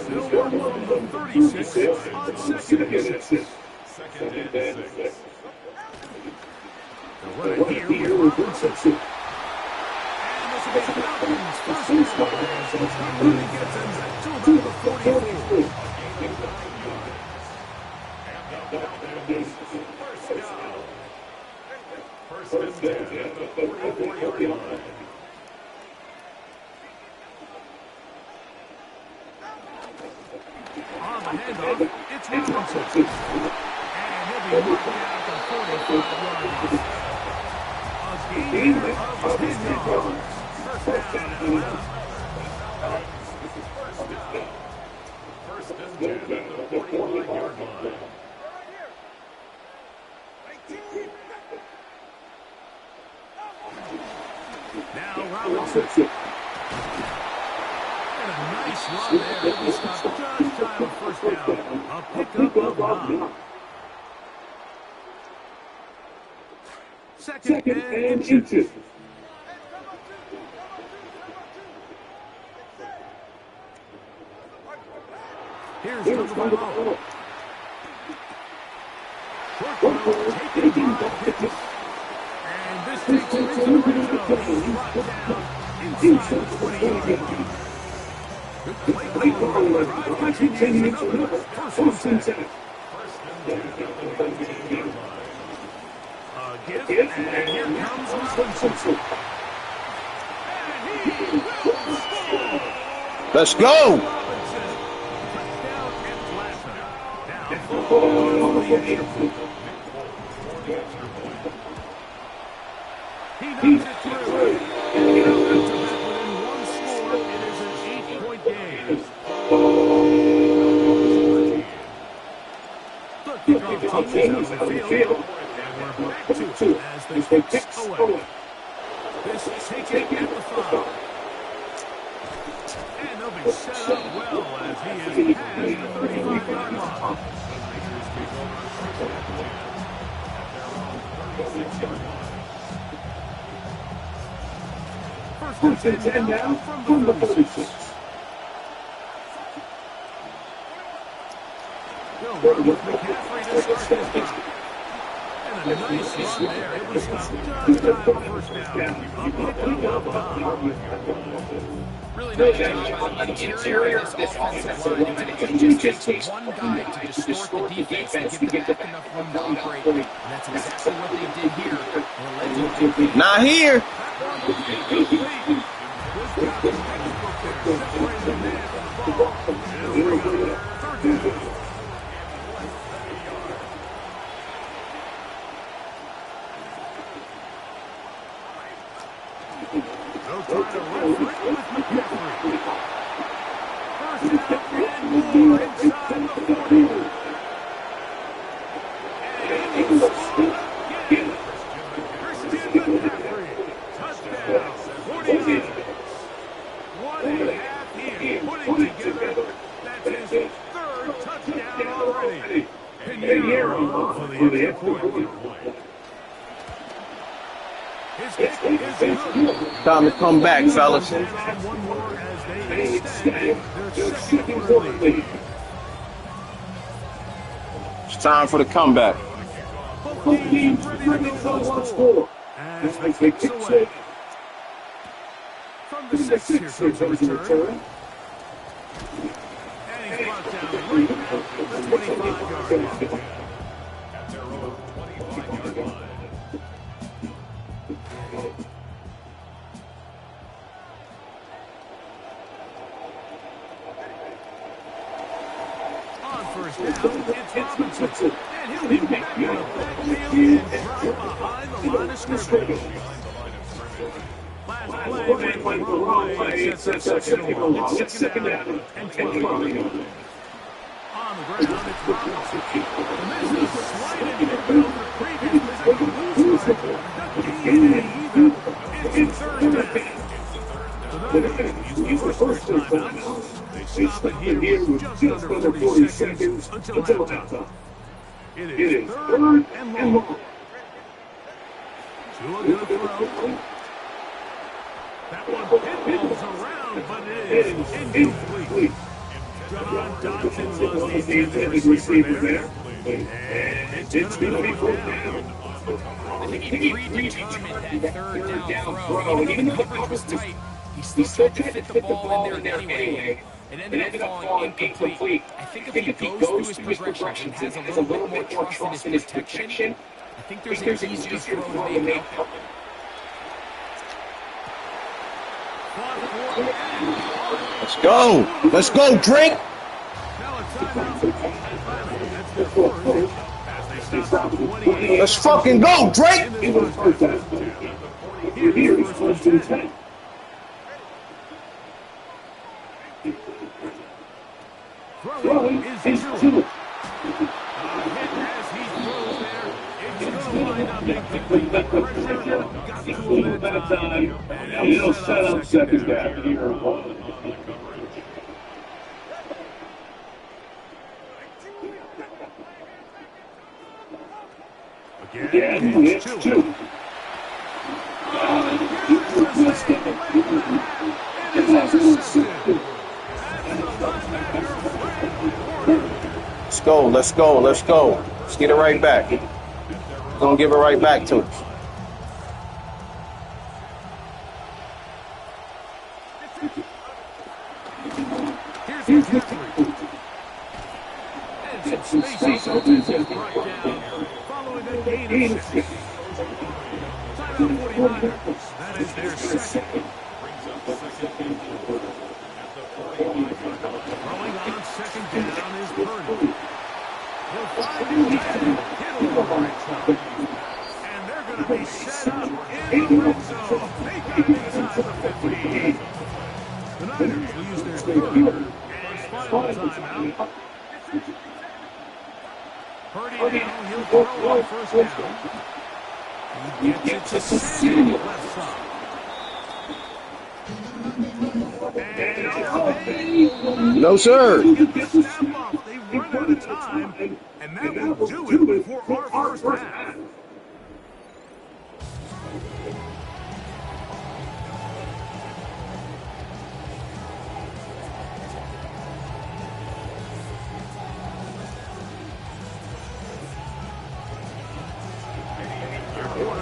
They'll run from the 36 on second and 6. Second and 6. They'll run it here with Robinson. And this will be Falcons' first down as Montgomery gets him to about the 44. First and 10 at the 44-yard line. On the handoff, it's Robinson. And he'll be knocked out at the 45-yard line. A gain of 10 yards. First down and 11. First and 10 at the 45-yard line. Now Robinson. And a nice run there. He stopped just shy of first down. A pickup of 9. Second and inches. Here's Tagovailoa. Short throw taken by Pitts. And this takes him into the red zone. Brought down inside the 20-yard. Good play call. The drive continues. First and 10. A give, and here comes Robinson. And he will score. Let's go. for the extra point. He knocks it through. And now back to back within one score. It is an 8-point game. The kickoff team is out of the field. And we're back to it as they kick away. This is taken at the 5. And they'll be set up well as he is past the 35-yard line. First and 10 now from the 36. They'll run with McCaffrey to start this drive. And a nice run there. It was just shy of a first down. Really nice job on the interior of this offensive line. It just takes one guy to distort the defense and give the back enough room to operate. And that's exactly what they did here. Not here. Time to come back, fellas. It's time for the comeback. From the 6 here comes the return. And he's brought down right at the 25-yard line. At their own 25-yard line. First down, it's Robinson, and he'll be back in the backfield and drop behind the line of scrimmage. Last play went the wrong way, it sets up second and long. It's second down and 12. On the ground, it's Robinson. And this is sliding midfield for previous lose the gain it's third down. Use the first timeout. They stop it here with just under 40 seconds until halftime. It is third and long. Tua gonna throw. That one pinballs around, but it is incomplete. John Dodson was the intended receiver there. And it's gonna be fourth down. I think he predetermined that third down throw. Even though the coverage was tight, he still tried to fit the ball in there anyway. It ended up falling incomplete. I think if he goes through his progressions and has a little bit more trust in his protection, I think there's an easier throw to make out there. Let's go. Let's go, Drake. Let's fucking go, Drake. Here's first and 10. Throwing is Tua. As he throws there, it's going to wind up incomplete. The pressure got to him that time, and it'll set up second down here. Again, it's Tua. Let's go, let's go, let's go. Let's get it right back. We're gonna give it right back to us. Here's the three. And some space opens is brought down following a gain of 6. Timeout 49ers. That is their second. Throwing on second down is Purdy. And they're going to be set up in the red zone. They got inside the 15. The Niners will use their third and final timeout. Purdy now, he'll throw on first down. He gets it to Samuel left side. No, sir. They've run out of time, and that will do it for our first half.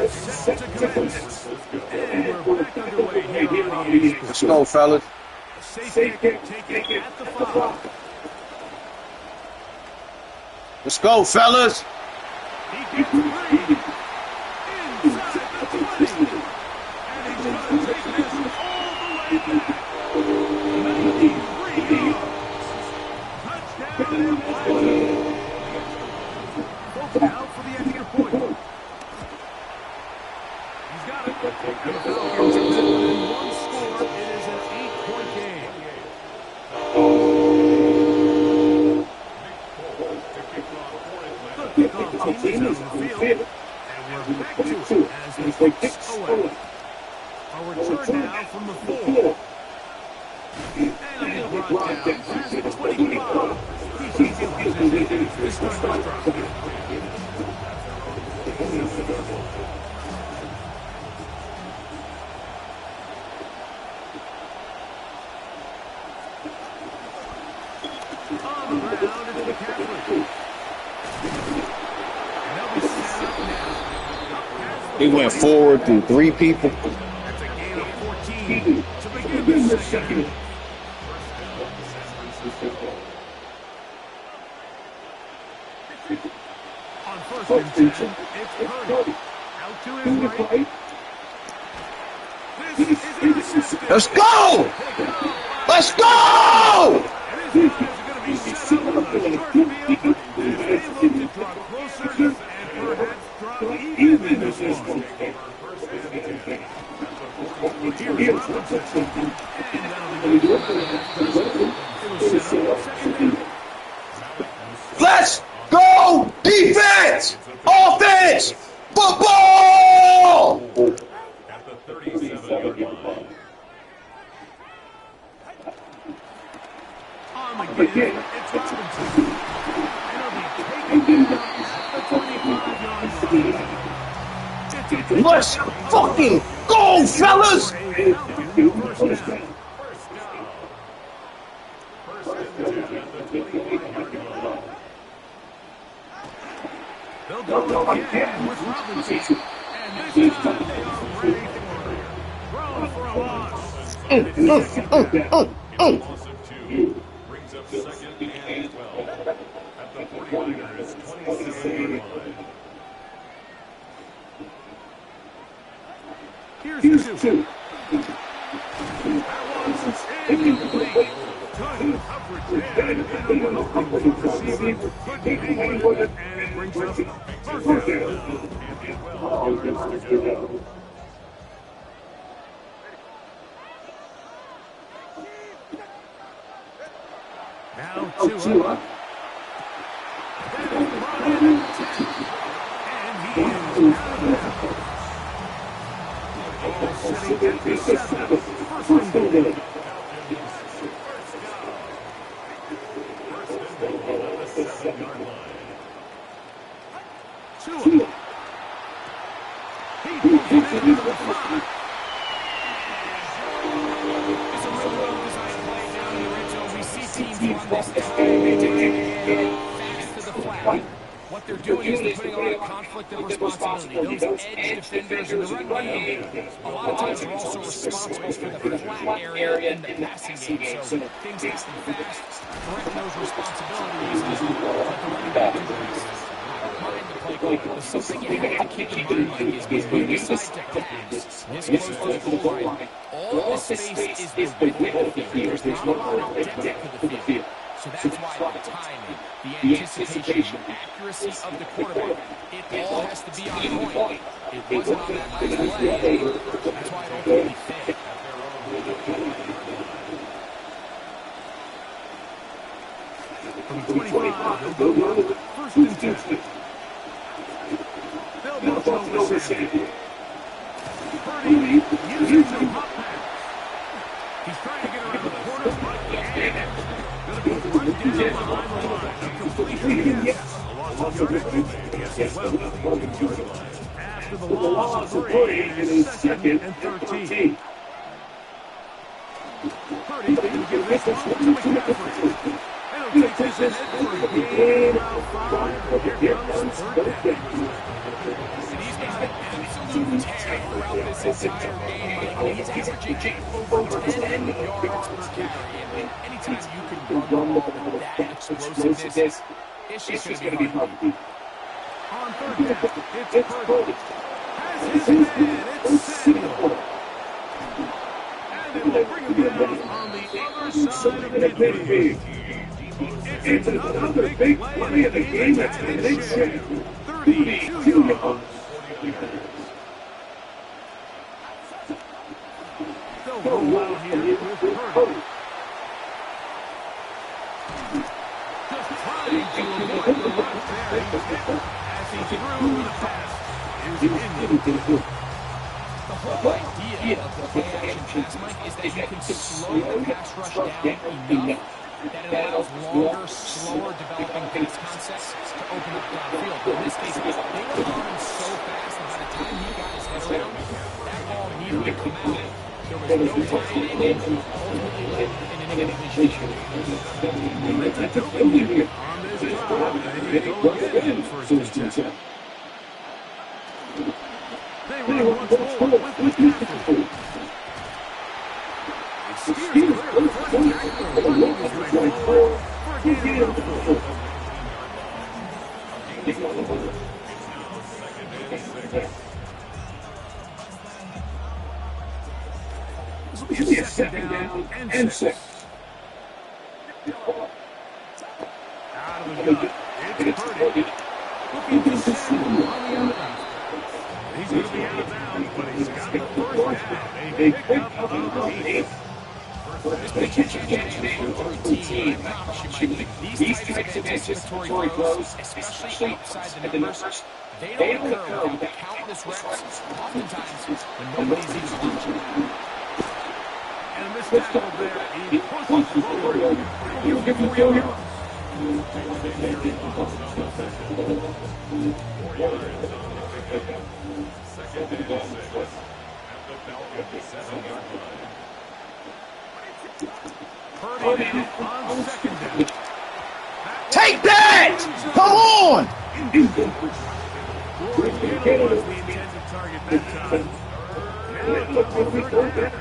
Set to commence. And we're back underway here on the East. Let's go, fellas. Safety kick taken at the 5. Let's go, fellas. He gets free inside the 20. And he's going to take this all the way back. 93 yards. Touchdown Atlanta. Folks out for the extra point. He's got it. And the Falcons are within one score. It is an 8-point game. The kickoff team is on the field. And we're back to it as they kicks away. A return now from the 4. And he'll be brought down past the 25. He's in position. This time was dropped. He went forward through 3 people. That's a gain of 14 to begin the second. On first and 10, it's Purdy. Out to his right. This is intercepted. Let's go! Let's go! And his guys are going to be set up on the short field as they look to draw closer and perhaps draw even in this one. Here's Robinson. And that'll be good. It'll set up second down. Let's go! Defense! Offense! Football! At the 37-yard line. On the give, it's Robinson. And he'll be taken down at the 25-yard line. Let's fucking go, fellas! First down. First and 10 at the 25-yard line. They'll go again with Robinson. And this time they are ready for it. Thrown for a loss. A loss of 2 brings up second and 12 at the 49ers 27-yard line. Here's the 2. That one's incomplete. Good coverage there. And a looking receiver. Couldn't hang with it. And it brings up first down. And 12 yards to go. Now 2 up. And he is out of bounds. All sitting at the 7. First and goal. What they're doing is they're putting a lot of conflict of responsibility. Those edge defenders in the run game, a lot of times are also responsible for the flat area in the passing game. So things happen fast, correct those responsibilities, and let the running back do the rest. Mind the play clock. The something you have to keep in mind is when you decide to pass this close to the goal line, all the space is the width of the field. There's not a lot of depth to the field. So that's why the timing, the anticipation, the accuracy of the quarterback, it all has to be on point. It wasn't on that last play. That's why it ultimately failed. From 25, they'll go first and 10. They'll motion over Sammy. Purdy using the pop pass. He's trying to get around the corner, but can't. Going to be run down behind the line. A completion, yes. A loss of yardage, yes as well. After the loss of 3, it is second and 13. Purdy can give this one to McCaffrey. It'll take this ahead for a gain around 5. Here comes third down. And he's got an absolute tear throughout this entire game. He's averaging over 10 yards per carry. And anytime you can run the ball with that explosiveness, it's just going to be hard. On third down, it's Purdy. Has his man, it's Samuel. And it will bring him down on the other side of midfield. It's another big play of the game that's a big share. 32 yards. They'll roll out here with Purdy. Just trying to avoid the rush there. He's hit as he threw the pass. Here's Ingram. The whole idea of the play-action pass, Mike, is that you can slow the pass rush down enough that it allows longer, slower developing pass concepts to open up downfield. But in this case, they were on him so fast that by the time he got his head around, that ball needed to come out. There was no time in it, ultimately led in an incompletion. On this drive, they go again first and 10. They run once more with McCaffrey. Steers clear of the first tackler. Running his way forward for a gain of 4. This will be a second down and 6. Out of the gun. It's Purdy. Looking to Samuel on the outbound. He's going to be out of bounds, but he's got the first down. A pickup of 8. These types of anticipatory throws, especially outside the numbers, they don't occur without countless reps, oftentimes when nobody's even watching. And a missed tackle there. He pushes forward. He'll get 4 yards. Second and 6 at the Falcons' 7-yard line. Purdy now on second down. Take that! Come on! Corey Kittle was the intended target that time. Now it's a third down.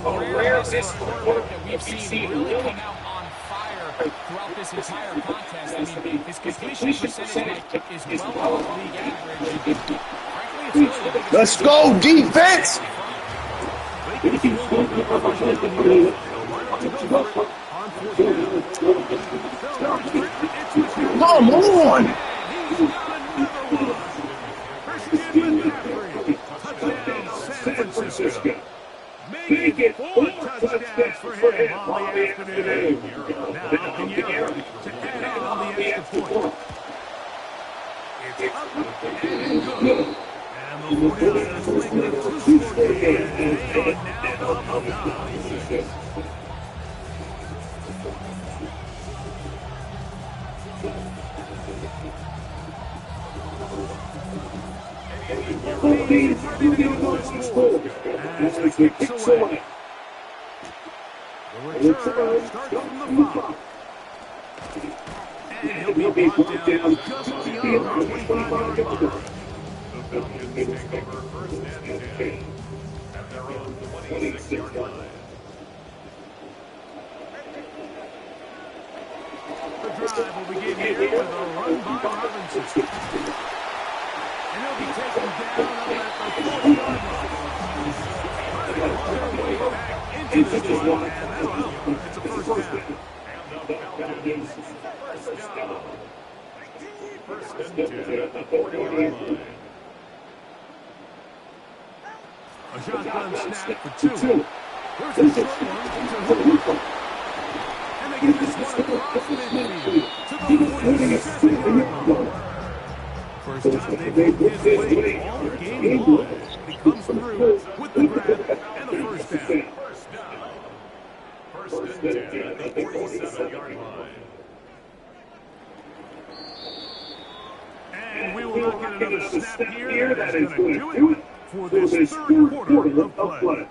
A rare miss for a quarterback that we've seen really come out on fire throughout this entire contest. I mean, his completion percentage is well above league average. Frankly, it's really Let's go, defense! Come on! Make it 4 touchdowns for him on the afternoon. Now Pinheiro to add on the extra point. It's up and good. And the 49ers make it a 2-score game. And they are now up 9. He's ready to go to the score. As the kicks away. The return starts from the 5. And he'll be brought down just beyond the 25-yard line. The Falcons take over first and 10 at their own 26-yard line. The drive will begin here with a run by Robinson. And he'll be taken down at the 40-yard line. Trying to work their way back into this one, and that'll help. It's a first down. the Falcons. First down. First and 10 at the 40-yard line. A shotgun snap for 2. Here's a short one to Hooper. And they get this one across midfield to the 47-yard line. First time they've moved his way all game long. He comes through with the grab and the first down. First and 10 at the 47-yard line. And we will not get another snap here. That is going to do it for this third quarter of play.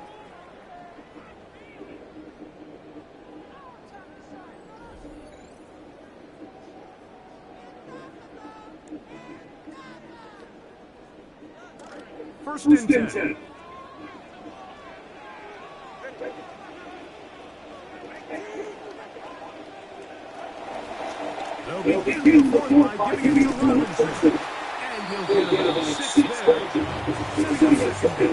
First and 10. They'll begin the fourth by giving it to Robinson. And he'll get about 6 there. Setting up second.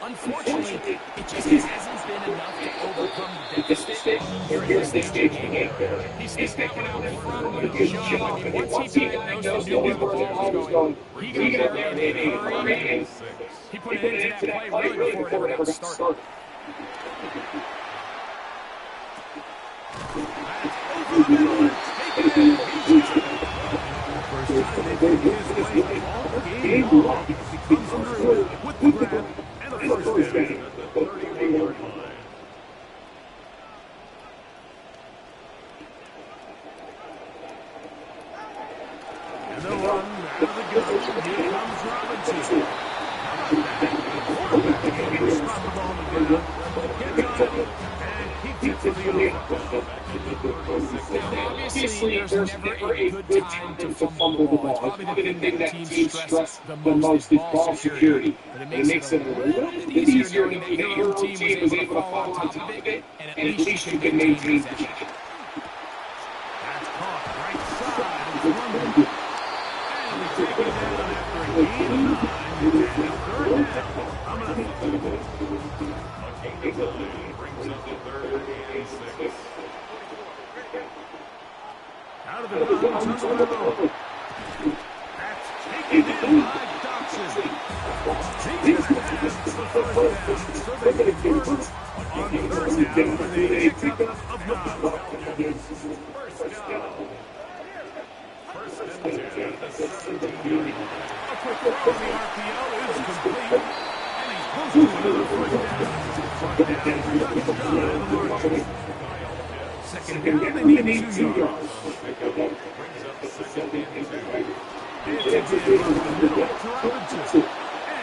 Unfortunately, it just hasn't been enough to overcome the deficit here in this stage of the game. He's stepping out in front with a jump. I mean, once he diagnosed and knew where the ball was going, he got there in a hurry. He put it into that play really before it ever got started. Over the middle, take it in. First time they make his way all game long. He comes through with the grab and the first down. At the 31-yard line. And they'll run out of the gun. Here comes Robinson. How about that? The quarterback able to spot the ball in the gun, gets on it, and keeps it for the offense. Obviously, there's never a good time to fumble the ball. It's probably the thing that teams stress the most is ball security. But it makes it a little bit easier knowing that your own team was able to fall on top of it, and at least you can maintain possession. That's caught right side of London. And we take it down after a gain of 9. And third down. I'm going to... A gain of 9 brings up the 3rd and 6. Out of the gun, touch the middle. That's taken in by Dodson. He's going to have the first down, so they can convert on 3rd down with a pickup of 9. First down. First and 10 at the 17-yard line. A quick throw on the RPO is complete, and he's posted another first down. Touchdown, touchdown, second down, they need 2 yards. Brings up 2nd and 2. It's again from the middle to Robinson.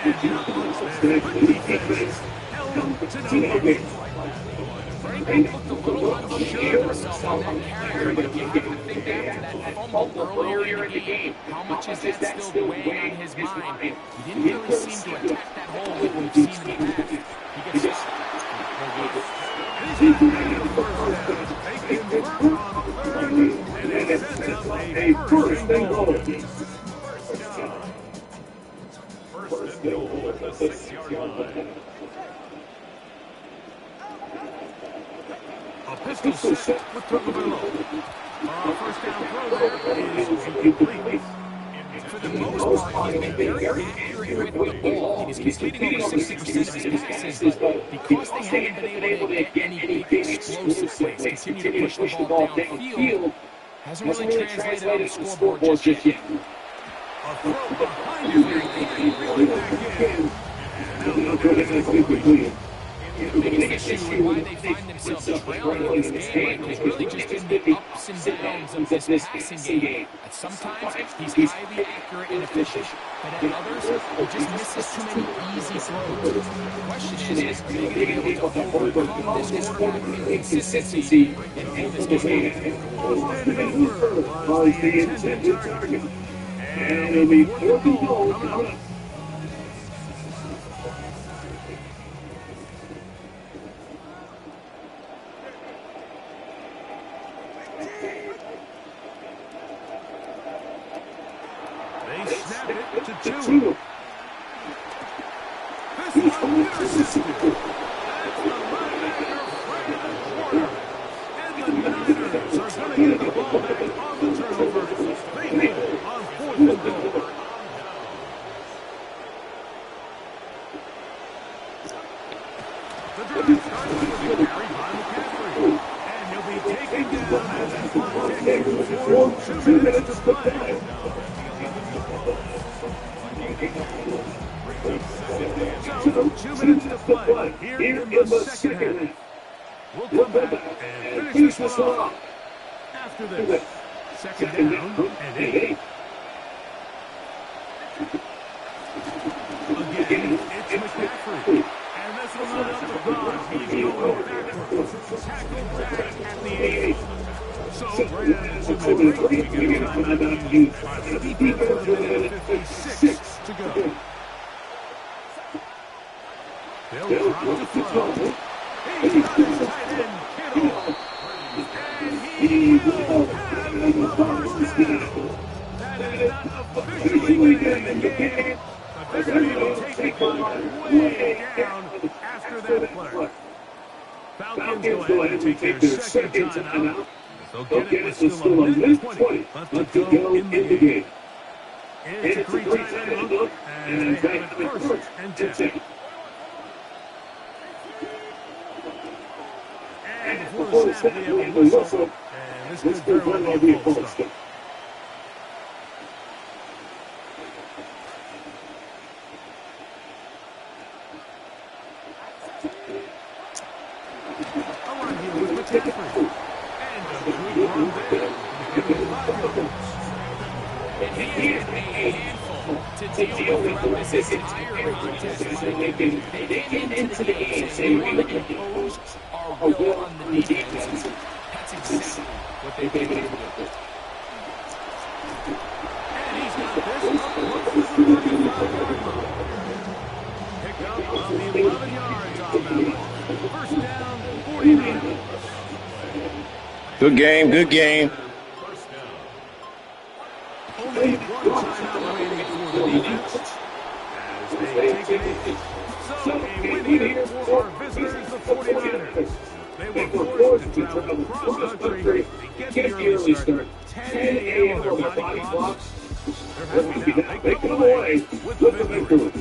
And not much there, but defense held to no gain. Frank looked a little unsure of himself on that carry, but if you have to think back to that fumble earlier in the game, how much is that still weighing on his mind? He didn't really seem to attack that hole like we've seen in the past. He gets He's got a first down. They convert on 3rd, and it sets up a first and goal. First and goal at the 6-yard line. A pistol set with Tagovailoa. First down throw there is incomplete. For the most part, he's been very accurate with the ball, and he's completing over 60% of his passes, but because they haven't been able to get any big explosive plays, continue to push the ball downfield, hasn't really translated on the scoreboard just yet. A throw behind him here, he reel it back in. And now look at it. The biggest issue and why they find themselves trailing in this game is really just in the ups and downs of this passing game. At sometimes, he's highly accurate and efficient, but at others, he just misses too many easy throws. The question is, are they going to be able to overcome this quarterback inconsistency and pull this game out? Was the intended target. And it'll be 4th and goal coming up. They snap it to 2. The drive starts with a carry by McCaffrey. And he'll be taken down as the clock ticks for 2 minutes to play. So, 2 minutes to play here in the second half. We'll come back and finish this one off after this. Second down and 8. Again, it's McCaffrey. And this will not help the cause. He's going backwards. Tackled back at the 8. So, Rams will be break. We get a timeout used by the defense with a minute and 56 to go. They'll drop to throw. He's got his tight end, Kittle. And he will have the first down. That is not officially going to end the game, but they're going to be able to take the clock way down after that play. Falcons go ahead and take their second timeout. They'll get it with still a minute 20 left to go in the game. It's a 3 tight end look, and they have it first and 10. And before the snap, we have a whistle, and this could very well be a false start. A run here with McCaffrey. And a good run there. And he has been a handful to deal with throughout this entire contest. They came into the game saying they want to impose our will on the defense. That's exactly what they've been able to do. And he's got this up close to the 35-yard line. Pick up on the 11 yards on that one. First down, 49. Good game, good game. Only one timeout remaining for the defense as they take it in. So, a win here for our visitors, the 49ers. They were forced to travel across country to get the early start. 10 a.m. on their body clocks. They're happy now. They come away with the victory.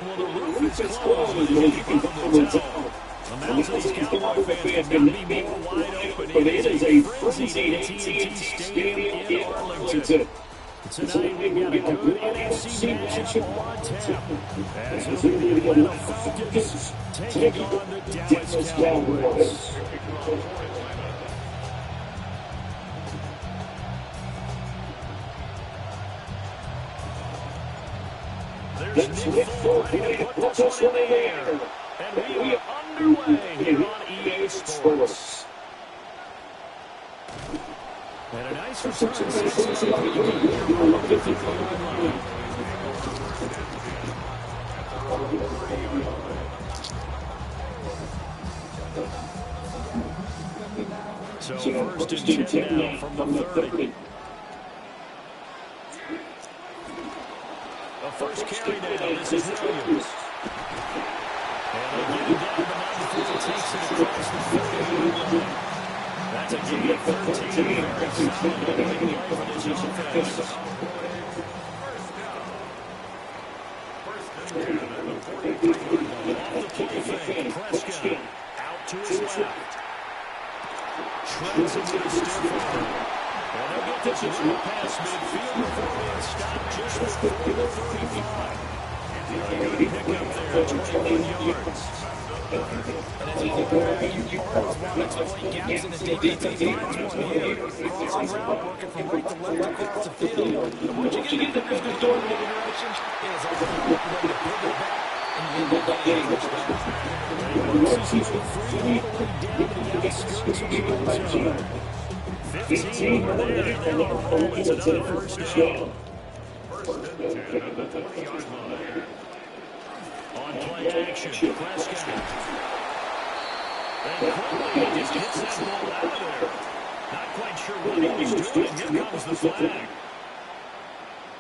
Well, the roof is closed. You keep up the hotel. The Mountains Cowboy fans could not be more wide open. It is a frenzied AT&T Stadium in Arlington. Tonight we've got a good NFC matchup on tap, as it'll be the Atlanta Falcons taking on the Dallas Cowboys. There's Nick Full ready to put this one in the air, and we are underway here on EA Sports. And a nice return. So first and 10 now from the 30. The first carry down. This is Williams. And they get it down the 94, takes it across the 30. That's a gain of 13. Very solid opening play for this offense. Off the play fake, Prescott out to his left. Treads into the stiff arm. And they'll get this long pass midfield before being stopped just before the 35. A good pickup there, 21 yards. And as a quarterback, you always want to exploit gaps in the defensive line. Crossing route, working from right to left across the field. And once you get the defense going in the direction, it is also a way to pivot back and end up getting the touchdown. This is free all the way down to the outskirts of the red zone. 15 over there, and they're on the roll. It's another first down. On play action, Prescott. And quickly, just hits that ball out of there. Not quite sure what he was doing. Here comes the flag.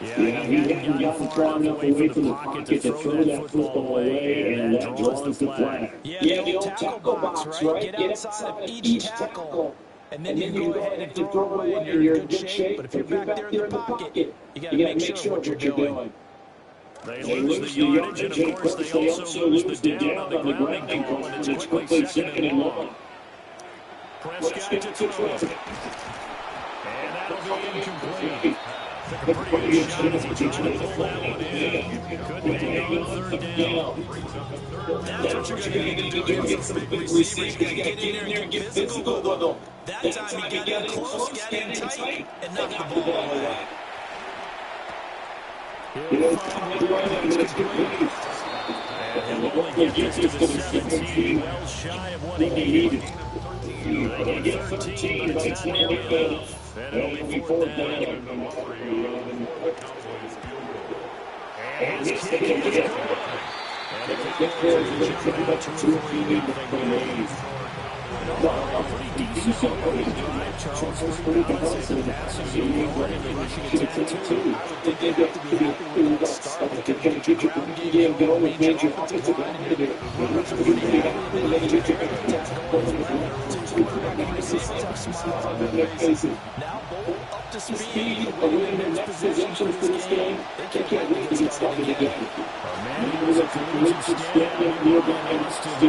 Yeah, he got far enough away from the pocket to throw that football away, and that draws the flag. Yeah, the old tackle box, right? Get outside of each tackle. And then you go ahead and throw away, and you're in good shape. But if you're back there in the pocket, you got to make sure what you're doing. They lose the yardage, and of course they also lose the down on the grounding call, and it's quickly second and long. Prescott to throw. And that'll be incomplete. Took a pretty good shot as he tried to pull that one in. Couldn't hang on third down. That's what you're going to do against the big receivers. You got to get in there and get physical with them. That time you got in close, got in tight, and knocked the ball away. He'll find the run, and it's complete. And he'll only get this to the 17, well shy of what he needed. They get 13, but it's not enough. And it'll be fourth down. And his kick is good. And the Cowboys will jump out to a 3-0 lead. Pretty decent opening drive. Charles pretty balanced in the passing game and the rushing attack too. I would think they'd have to be happy with that start. They could get your ground game going, major offensive line, and they're pretty happy with the major attack going as well. Quarterback, you see a smile on their faces. Now Bowl up to speed, winning their next possession for this game. They can't wait to get started again. Man, was a collegiate stand near the Austin.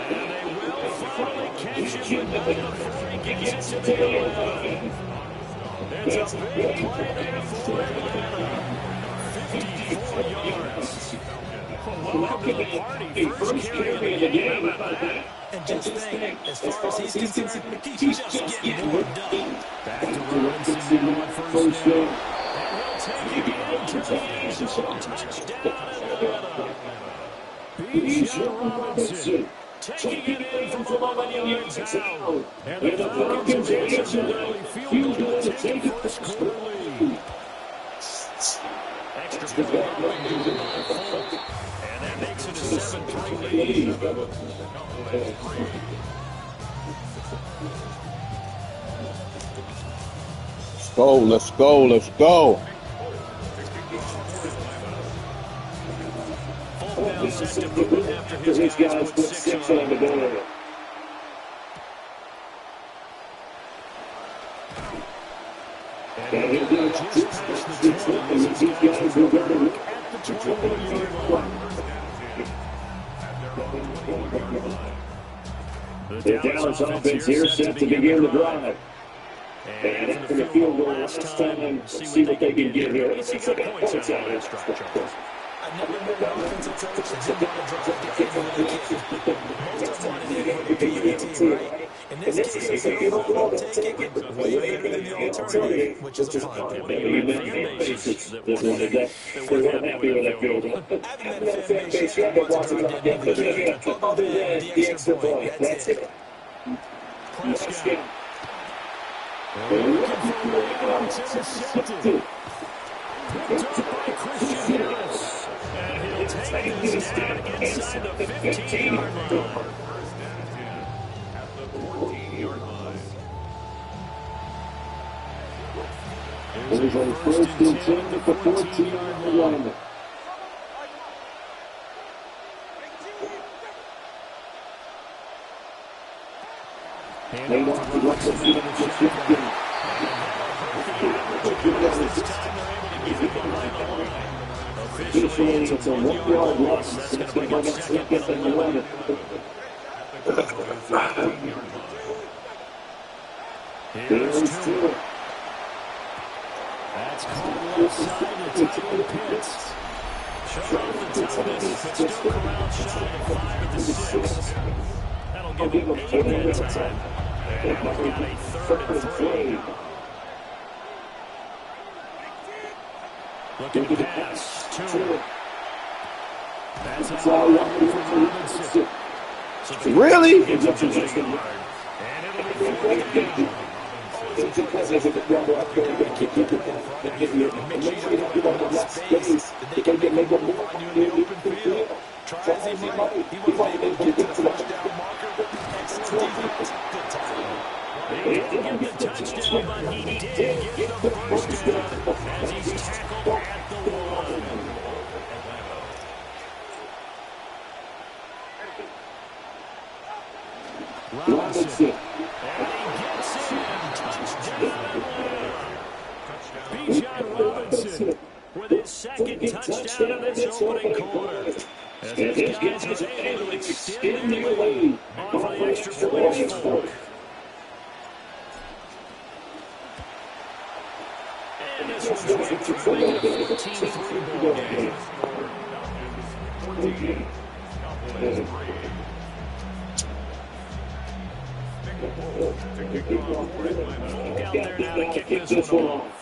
And they will finally catch him before he gets into the 11. It's a big play there for Atlanta. 54 yards. Welcome to the party. First carry of the game. How about that? And just think, as far as he's concerned, he's just getting more done. Back to Robinson now on first down. And he'll take it into the end zone. Touchdown Atlanta. Bijan Robinson taking it in from 11 yards out. And the Falcons advance an early field goal to take a first quarter lead. Extra point by Fulton. And that makes it a 7-3 lead. Let's go. Fulton now set to move after his guys put 6 on the board. And he'll go just past the 20 as these guys will go at the 20. The Dallas offense here set to begin the drive. And after the field goal last time, let's see what they can get here. Let's see what points out of this drive, Charles. I've never been an offensive coach that didn't want to drive to end the game. Most of them wanted to end with the team, right? In this case, you don't want to take it way better than the alternative, which is a punt. Maybe fan bases that weren't happy with that field goal. Having that fan base, you don't want to drive to end the game. Other than the extra point, that's it. Prescott. Looking for Williams intercepted. Picked up by Christian Harris. And he'll take this down inside the 15-yard line. First down and 10 at the 14-yard line. There's a first and 10 at the 14-yard line. Hand off to Robinson in the shotgun. This time they're able to get him behind the line. Officially, it's a 1-yard loss. That's going to bring up second and 11. Here's Tua. That's called left side to tight end Pitts. Shut off the Thomas, but still corralled shy of 5 at the 6. That'll give him 8 that time. And now we've got a 3rd and 3. Looking to pass. Tua. That's all from Robinson. So Really? and it'll be 4th down. It's because there's a good number up there. You're going to keep people in front of you and make sure you don't give them enough space that they can make a move on you in the open field. Try as he might, he wasn't able to get to the first down marker. Excellent defense. Good tackle. They didn't get the touchdown, but he did get the first down as he's tackled at the 1. Robinson. And he gets in. Touchdown. Bijan Robinson with his 2nd touchdown of this opening quarter. As these guys have been able to extend the lead off of the extra point of Folk. And this one's right through, making a 14-3 ball game. Folk out there now to kick this one off.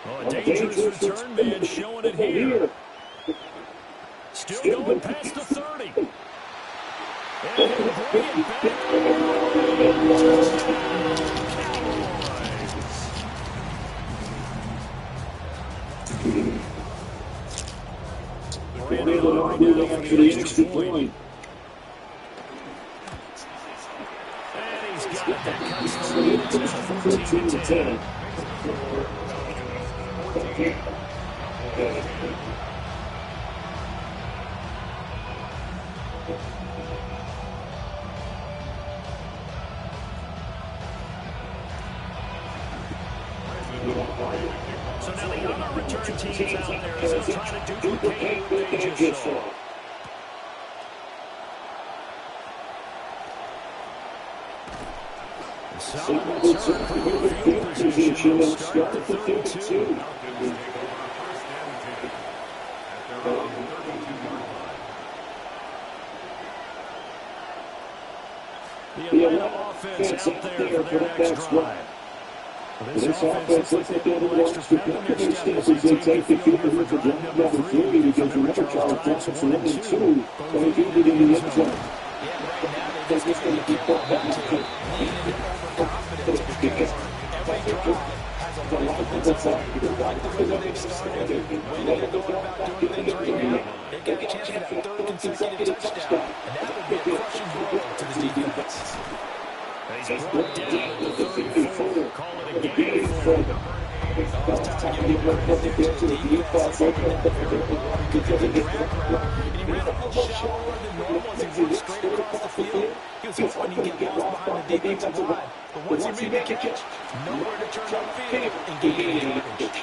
Oh, a dangerous return man showing it here. Still going past the 30. And he'll bring it back. Brandon after the extra point. And he's got it. That cuts the lead to 14-10. So now the other return teams out there as they're trying to duplicate what they just saw. Solid return from the field position will start the 32. The Atlanta offense out there for their next drive. This offense looks like they have a little extra pep in their step as they take the field for drive number 3 because remember Charles Jackson's only 2, but they do get in the end zone. Yeah, right now they just got to keep on back to lean into overconfidence because every drive has a lot of inside. Like the way they've started, when they're going about doing things right now, they got a chance for that 3rd consecutive touchdown, and that would be a crushing blow to the defense. He's brought down at the 34. Call it a game for him. It's time to give him credit there to the defense. Because he ran a little shallower than normal as he worked straight across the field. He was hoping he'd get lost behind the defensive line. But once he made the catch, nowhere to turn upfield and gain yardage.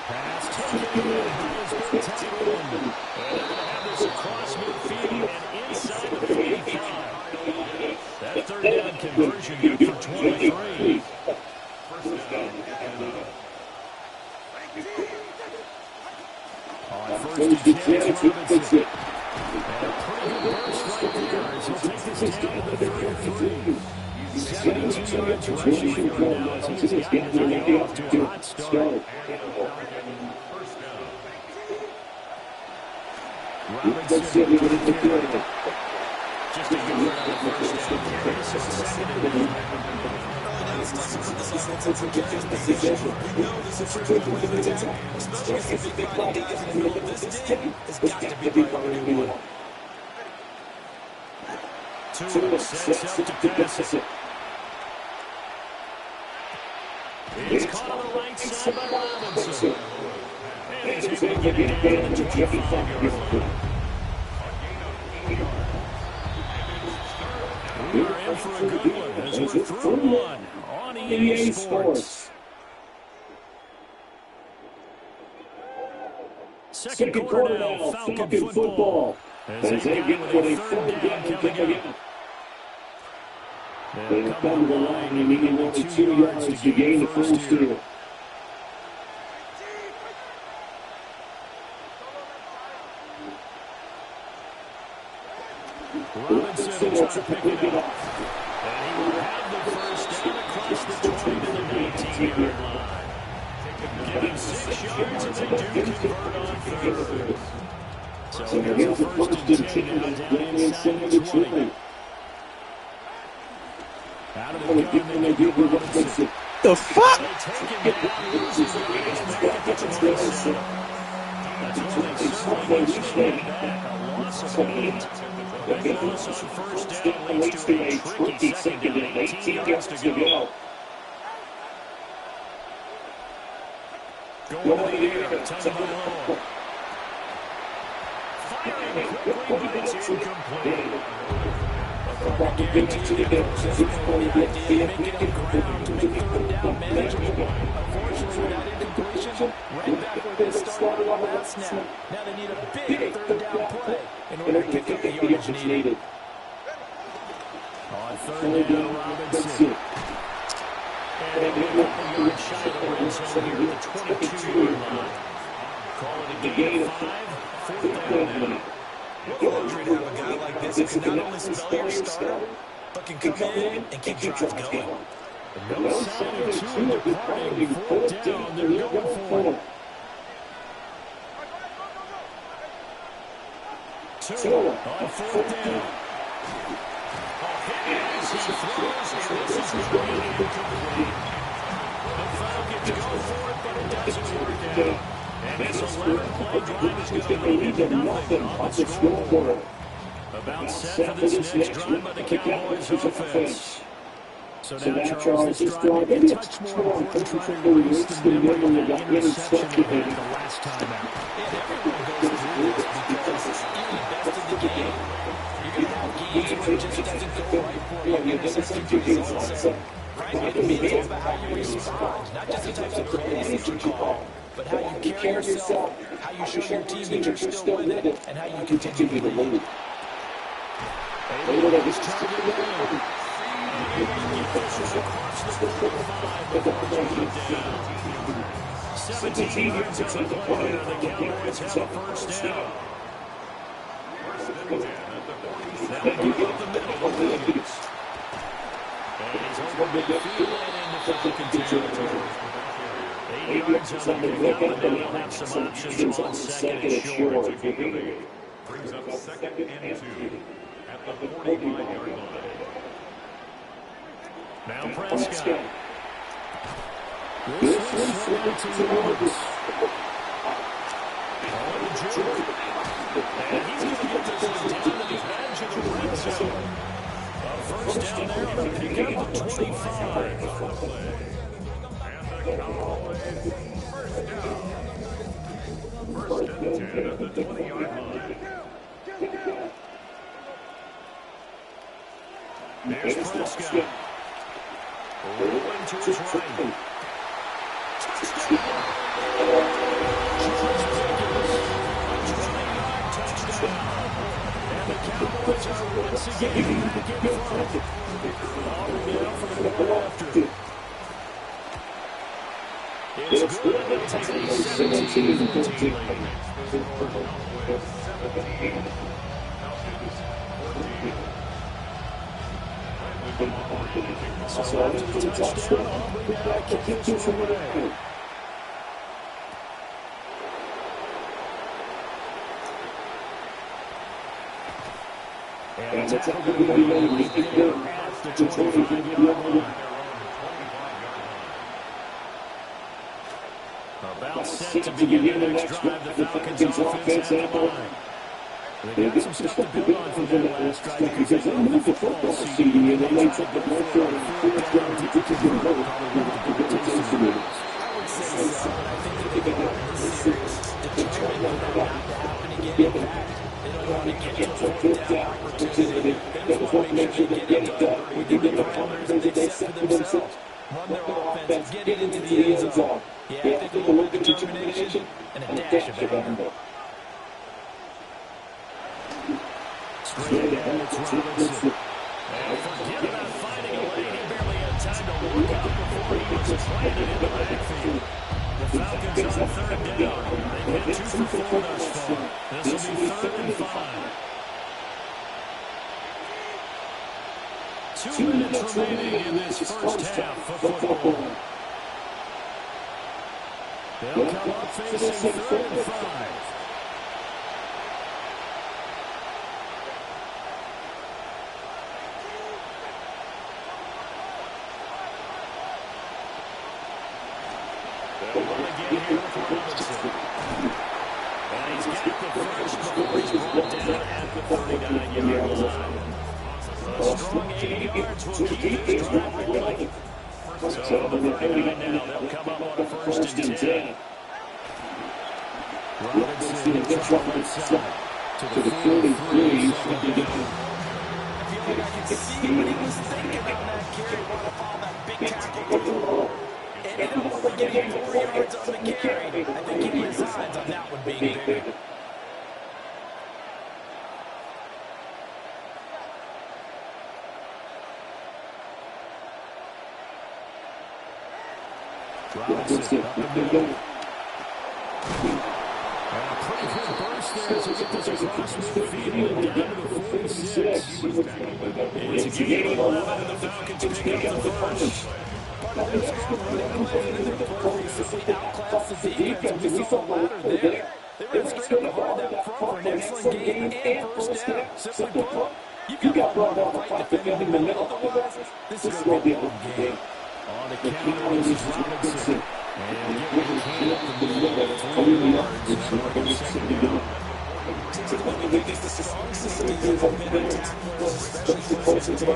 Pass taken, and he has been tackled. And they're going to have this across midfield and inside the 45. That third down conversion good for 23. On first and 10, Robinson. And a pretty good burst right there as he'll take this down to the 33. 72 yards rushing for him now as he's gotten the day off to a hot start. Robinson just a yard on the first down carry, so second and 9. We know this is first point of attack, especially if the big play guys in the middle of this game. It's got to be priority one. Tua sets up to pass it. It's caught on the right side by Robinson. And he's able to get it down to the 25-yard line. We are in for a good one as we're through one on EA Sports. Second quarter now, Falcon football. As they get with a third down coming up. They'll come to the line and need only 2 yards to gain the first here. Robinson will try to pick it up. And he will have the first down across the 20 to the 19-yard line. Give him 6 yards as they do convert on third. So here's the first and 10 now down inside the 20. Out of the gun, they give Robinson. The fuck? They take him down, losing yards back at the 27. That's one they certainly need to get back. A loss of 8. That loss on first down leads to a tricky second down. 18 yards to go. Going to the air, Tagovailoa. Firing quickly, but it's incomplete. I guarantee you that this is going to be the idea of making up ground to make third down manageable. Unfortunately, without incompletion, right back where they started on that snap. Now they need a big third down play in order to pick up the yardage needed. On third down, Robinson. And they'll be a couple yards shy of the red zone here at the 22-yard line. Call it a gain of 5, fourth down now. What a luxury to have a guy like this who can not only spell your starter, but can come in and keep drives going. No sign of Tua departing. Fourth down, they're going for it. Tua on fourth down. As he throws, and this is going to be incomplete. The Falcons go for it, but it doesn't work out. And this 11-play drive is going to lead to nothing on the scoreboard. About set for this next drive by the Cowboys offense. So now Charles, this drive, maybe a touch more important trying to release the memory of that interception they had the last time out. And everyone goes through this because even the best of the game, you're going to have games where it just doesn't go right for you. You're going to see results. Right? It means about how you respond, not just the types of plays that you call, but how you carry yourself, how you show your team that you're still with it, and how you continue to lead. Able to just target down. This is across the 45 before taking down. 17 yards on the play. The Cowboys have a first down. Now they give up the middle of Williams. And he's over midfield and into Falcon territory. 8 yards on the pickup, and now they'll have some options on second and short. Brings up second and 2 at the 45-yard line. Now Prescott. This one's thrown to Woods. On to Jordan. And he's going to get this one down to the edge of the red zone. A first down there on the pickup of 25. First and 10 at the 20-yard line. There's Prescott. And the Cowboys are once again back in front. Auburn now for the point after. It's good. They'll take a 17-14 lead. So after the touchdown, Auburn now kick this one away. And the tackle will be made there at the 25-yard line. About set to begin the next drive, the Falcons offense at the line. They got some stuff to build on from that last drive because they moved the football CD and they tried to go for a fourth down deep to the road. Probably with the taste of it. I would say so, but I think that they got this series determined for that not to happen again. In fact, they don't want to get to a fourth down opportunity. They just want to make sure they get it done within the parameters that they set for themselves. Run their offense, get it into the end zone. Yeah, I think a little bit of determination and a dash of anger. Straight ahead, it's Robinson. And forget about finding a lane. He barely had time to look up before he was planted in the backfield. The Falcons on third down. They've hit 2 for 4 thus far. This will be 3rd and 5. 2 minutes remaining in this first half of football. They'll come up facing 3rd and 5. They'll run again here with Robinson. And he's got the first before he's brought down at the 39-yard line. A strong 80 yards will keep this drive going. So the 39 now, they'll come up on a 1st and 10. Robinson in trouble right side to the 43. Second down. I feel like I can see what he was thinking on that carry. Want to follow that big tackle. And he'll only give you 4 yards on the carry. I think he resides on that one being big. Robinson up the middle. And a pretty good burst there as he gets this across midfield and down to the 46. It's a gain of 11 and the Falcons pick up the first. Part of their strong running play and their play recently outclassed the defense. We saw a ladder there. They were straight up hard that front for an excellent gain and first down. Simply put, you've got one more to fight defending the middle. Otherwise, this is going to be a long game. On the counter, this is Robinson. And get what he can up the middle. 3 yards. And we're going to second down. Typically, we get the strong safeties of middle tacklers, especially closer to the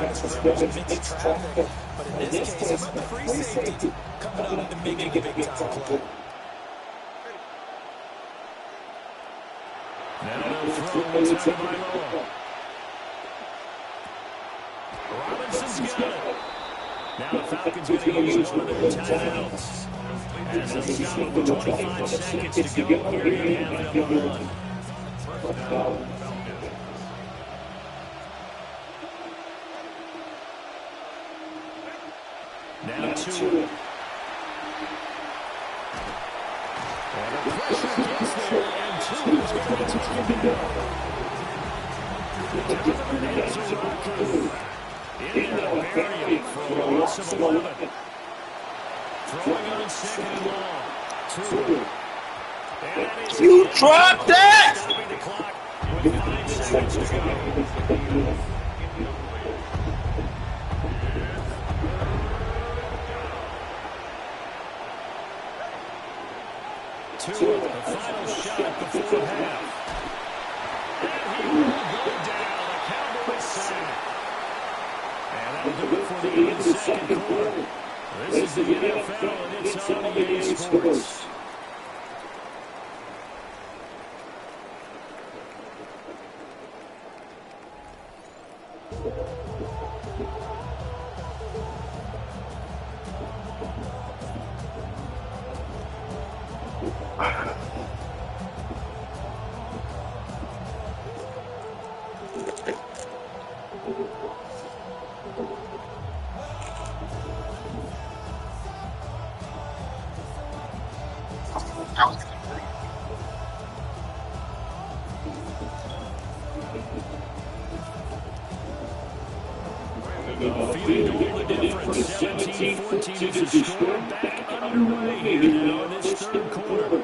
mixed traffic. But in this case, the free safety coming out to make a big-time play. Now they'll throw inside by Law. Robinson's got it. Now the Falcons going to use one of their timeouts. As they've got 25 seconds to go here in half number 1. Now 2. And the pressure gets there, and 2 is going to be taken down. Donovan Ansel in the barrier for a loss of 11. Throwing on 2nd and long. 2. You dropped that! The clock with 5 seconds to go. Two, the final shot before half. And he will go down. The Cowboys sack. And that'll do it for the end second quarter. This is the NFL, and it's on EA Sports. Feeling all the difference. 17-14 is the score. Back underway here now in this third quarter.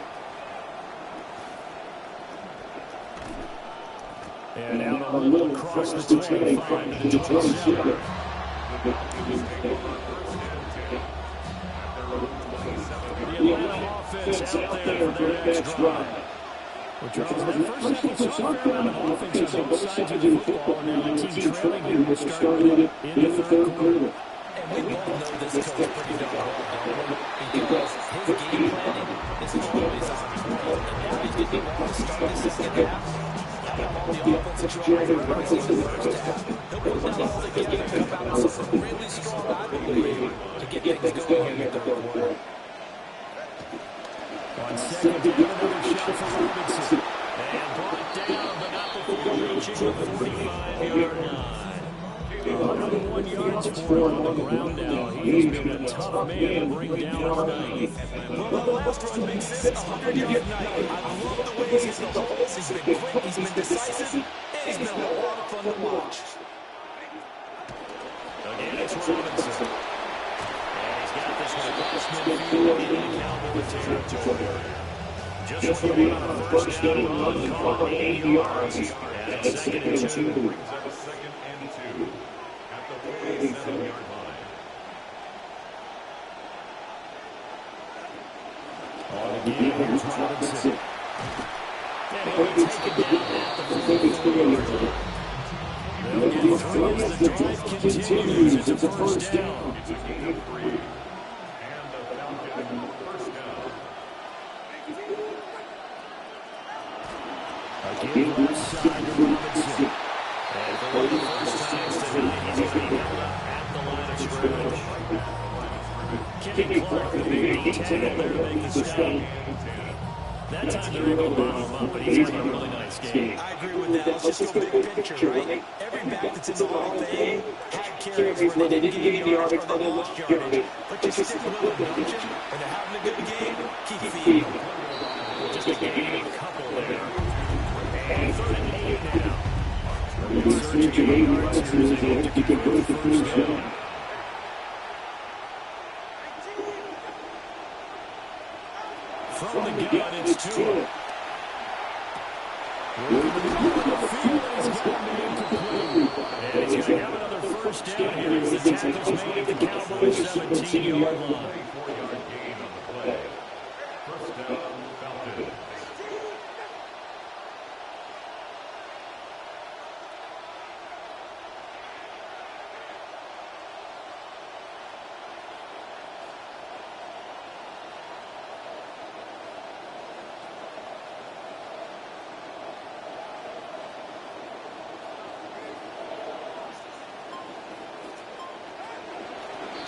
And out a little across the 25 to the 27. The Atlanta offense out there for their next drive. Well, Charles, that first half was a fair amount of offense on both sides of the football, and now the team trailing here will start in the third quarter. And we both know this coach pretty darn well, because his game planning is always on point. And now he's getting ready to start the second half. Have him on the offensive drive and running in the first half. He'll put them all together and come out with something really strong, I believe, to get things going in the third quarter. On second down, another shot for Robinson. And brought down, but not before reaching the 45-yard line. 101 yards for him on the ground now. He's been a tough man to bring down all night. Well, the last run makes this a 100-yard night. I love the way he's hit the holes. He's been quick, he's been decisive, and he's been a lot of fun to watch. Again, it's Robinson. He's got this one across midfield into Cowboy territory. Just looking on a first down run, caught 80 yards. And second and 2. Second and 2 at the 47-yard line. On the game, here's Robinson. And he'll be taken down at the 44-yard line. They'll get 3 as the drive continues. It's a first down. It's a gain of 3. And the Falcons first down. Again, left side to Robinson. And for one of the first times tonight, he's going to be held up at the line of scrimmage. Kenny Clark with a big tackle there to make the stop. That time they're able to bottle him up, but he's having a really nice game. I agree with that. Let's just go big picture, right? Every back that's in the Hall of Fame had carries where they didn't give you the yardage or the lost yardage. But you stick with them, don't you? When they're having a good game, keep feeding them. Just a gain of a couple there. And 3rd and 8 now. Searching 8 yards here as they hope to convert the first down. From the gun, it's Tua. Working the ball in the field, and he's got it incomplete. And he's going to have another first down here as the tackle's made at the Cowboys' 17-yard line. 4-yard gain on the play. First down, Falcons.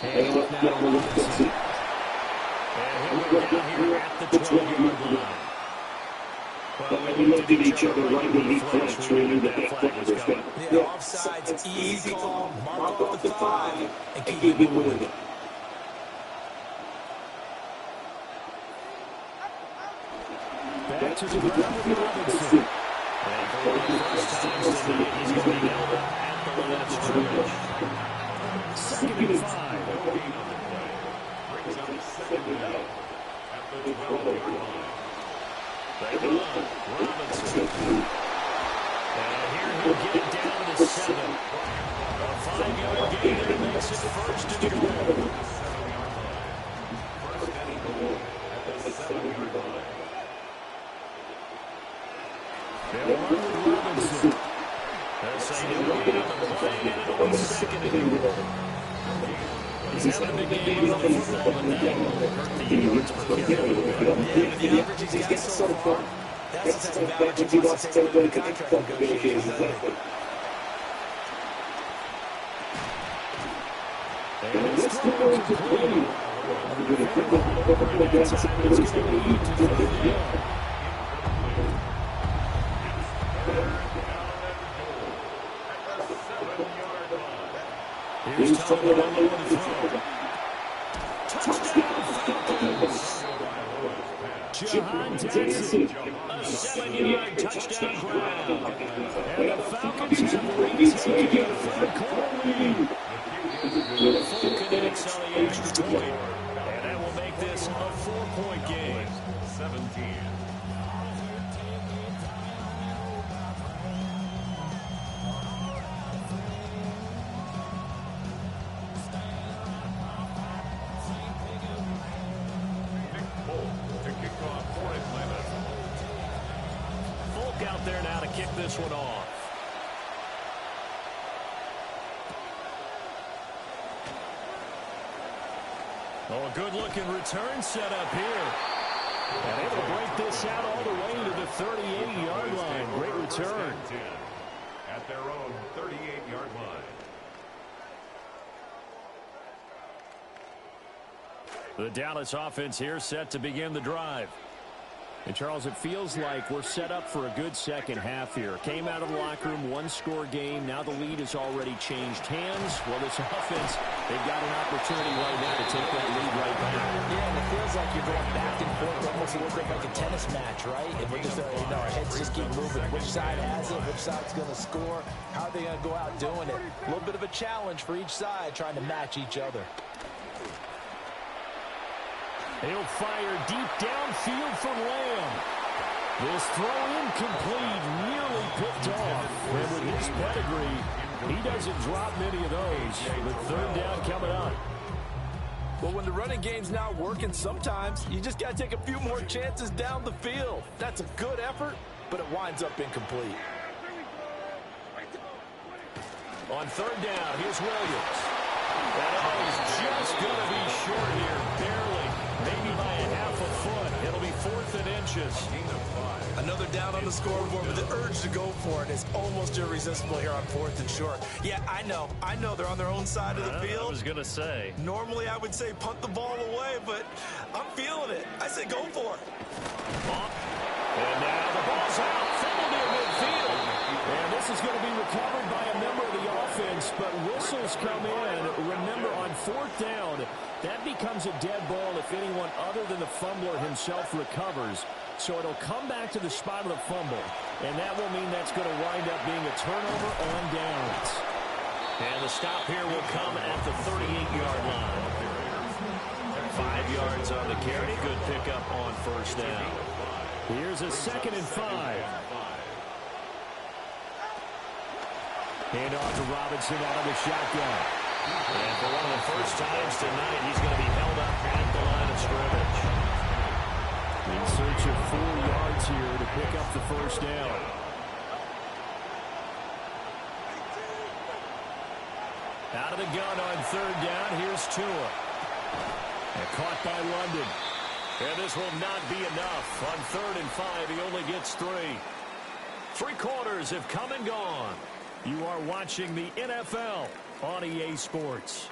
And look now to Robinson. And he'll go down here at the 12-yard line. Well, we looked at each other right when he flashed when we knew that flag was coming. Yeah, offsides, easy call, mark off the 5, and keep it moving. Back to the ground with Robinson. And for one of the first times tonight, he's going to be held up at the line of scrimmage. 2nd and 5. Brings up 2nd down at the 12-yard line. They go on. Robinson. And here he'll get it down to 7. A 5-yard gain there makes it 1st and goal. First and goal at the 7-yard line. They'll run with Robinson. They'll say no gain on the play, and it'll be 2nd and goal. He's having a big game on the football, but that will hurt the yards per carry. Yeah, with the average he's got so far, that's the type of average he wants to take with the contract negotiations, doesn't it? And it's thrown complete. It's going to lead to 3rd down. Here's Tony Romo to throw. Touchdown, Falcons. Jahan Dotson, a 7-yard touchdown grab. And the Falcons have retaken a third-quarter lead. Full kinetics on the extra point. And that will make this a 4-point game. 17. Out there now to kick this one off. Oh, a good-looking return set up here. And able to break this out all the way to the 38-yard line. Great return. At their own 38-yard line. The Dallas offense here set to begin the drive. And, Charles, it feels like we're set up for a good second half here. Came out of the locker room, one-score game. Now the lead has already changed hands. Well, this offense, they've got an opportunity right now to take that lead right back. Yeah, and it feels like you're going back and forth, almost a little bit like a tennis match, right? And we're just, our heads just keep moving. Which side has it? Which side's going to score? How are they going to go out doing it? A little bit of a challenge for each side, trying to match each other. He'll fire deep downfield from Lamb. This throw incomplete, nearly picked off. And with his pedigree, he doesn't drop many of those. With third down coming up. Well, when the running game's not working, sometimes you just got to take a few more chances down the field. That's a good effort, but it winds up incomplete. On third down, here's Williams. That is just going to be short here, barely. Maybe by a half a foot. It'll be 4th and inches. Another down on the scoreboard, but the urge to go for it is almost irresistible here on 4th and short. Yeah, I know they're on their own side of the field. I was going to say. Normally I would say punt the ball away, but I'm feeling it. I say go for it. And now the ball's out. Fumble near midfield. And this is going to be recovered by a member of the offense, but whistles come in. Remember, on 4th down, that becomes a dead ball if anyone other than the fumbler himself recovers. So it'll come back to the spot of the fumble, and that will mean that's going to wind up being a turnover on downs. And the stop here will come at the 38-yard line. 5 yards on the carry. Good pickup on first down. Here's a 2nd and 5. Hand off to Robinson out of the shotgun. And for one of the first times tonight, he's going to be held up at the line of scrimmage. In search of 4 yards here to pick up the first down. Out of the gun on third down, here's Tua. And caught by London. And this will not be enough. On 3rd and 5, he only gets 3. 3 quarters have come and gone. You are watching the NFL on EA Sports.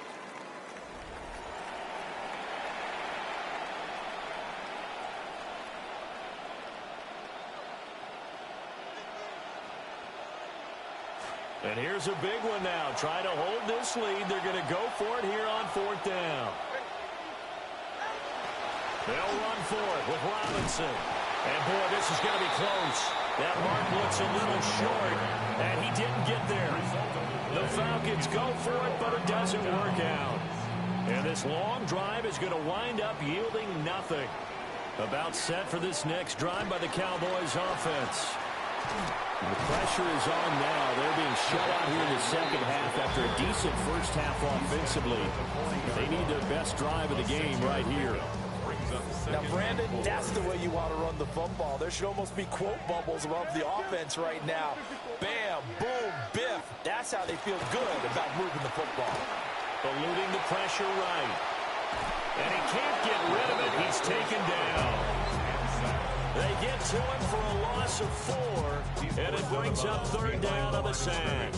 And here's a big one now. Trying to hold this lead. They're going to go for it here on 4th down. They'll run for it with Robinson. And, boy, this is going to be close. That mark looks a little short, and he didn't get there. The Falcons go for it, but it doesn't work out. And this long drive is going to wind up yielding nothing. About set for this next drive by the Cowboys offense. The pressure is on now. They're being shut out here in the second half after a decent first half offensively. They need their best drive of the game right here. Now, Brandon, that's the way you want to run the football. There should almost be quote bubbles above the offense right now. Bam, boom, biff. That's how they feel good about moving the football. Eluding the pressure right. And he can't get rid of it. He's taken down. They get to him for a loss of 4, and it brings up third down on the sack.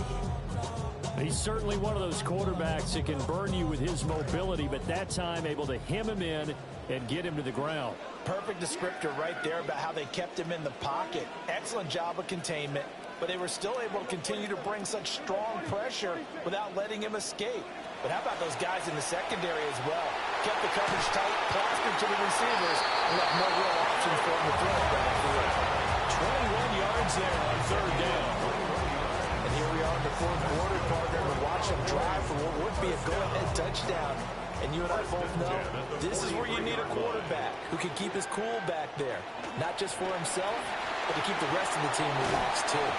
He's certainly one of those quarterbacks that can burn you with his mobility, but that time able to hem him in and get him to the ground. Perfect descriptor right there about how they kept him in the pocket. Excellent job of containment, but they were still able to continue to bring such strong pressure without letting him escape. But how about those guys in the secondary as well? Kept the coverage tight, plastered to the receivers, and left no real options for them to throw it downfield. 21 yards there on third down. And here we are in the fourth quarter, partner, to watch them drive for what would be a go-ahead touchdown. And you and I both know this is where you need a quarterback who can keep his cool back there. Not just for himself, but to keep the rest of the team relaxed too.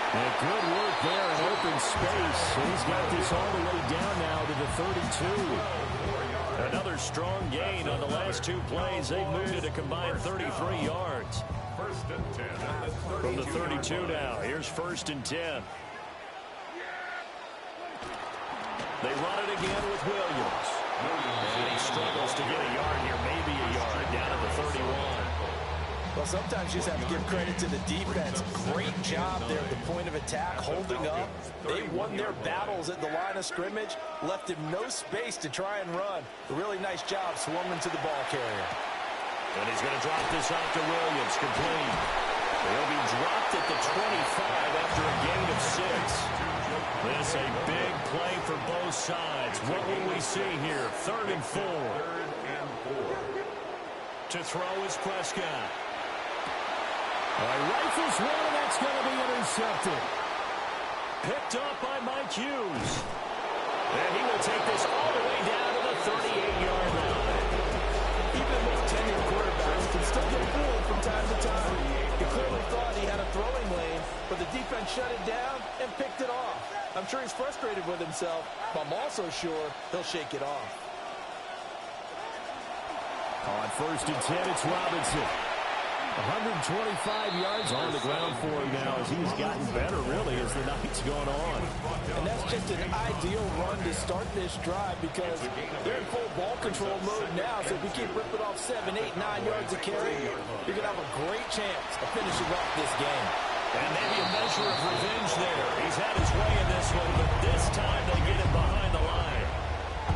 And good work there in open space. He's got this all the way down now to the 32. Another strong gain on the last two plays. They've moved it a combined 33 yards. First and 10. From the 32 now. Here's first and 10. They run it again with Williams. And he struggles to get a yard here, maybe a yard, down at the 31. Well, sometimes you just have to give credit to the defense. Great job there at the point of attack, holding up. They won their battles at the line of scrimmage, left him no space to try and run. A really nice job swarming to the ball carrier. And he's going to drop this off to Williams, complete. He'll be dropped at the 25 after a gain of 6. This a big play for both sides. What will we see here? 3rd and 4. To throw is Prescott. Rifles one, and that's going to be intercepted. Picked up by Mike Hughes. And he will take this all the way down to the 38-yard line. Even with tenured quarterbacks can still get fooled from time to time. He clearly thought he had a throwing lane, but the defense shut it down and picked it off. I'm sure he's frustrated with himself, but I'm also sure he'll shake it off. On first and 10, it's Robinson. 125 yards on the ground for him now as he's gotten better, really, as the night's going on. And that's just an ideal run to start this drive because they're in full ball control mode now. So if you keep ripping off 7, 8, 9 yards a carry, you're going to have a great chance of finishing off this game. And maybe a measure of revenge there. He's had his way in this one, but this time they get him behind the line.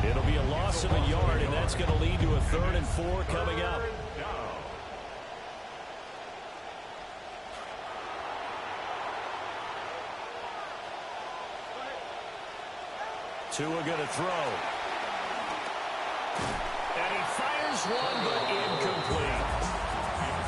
It'll be a loss of a yard, and that's going to lead to a 3rd and 4 coming up. Tua going to throw. And he fires one, but incomplete.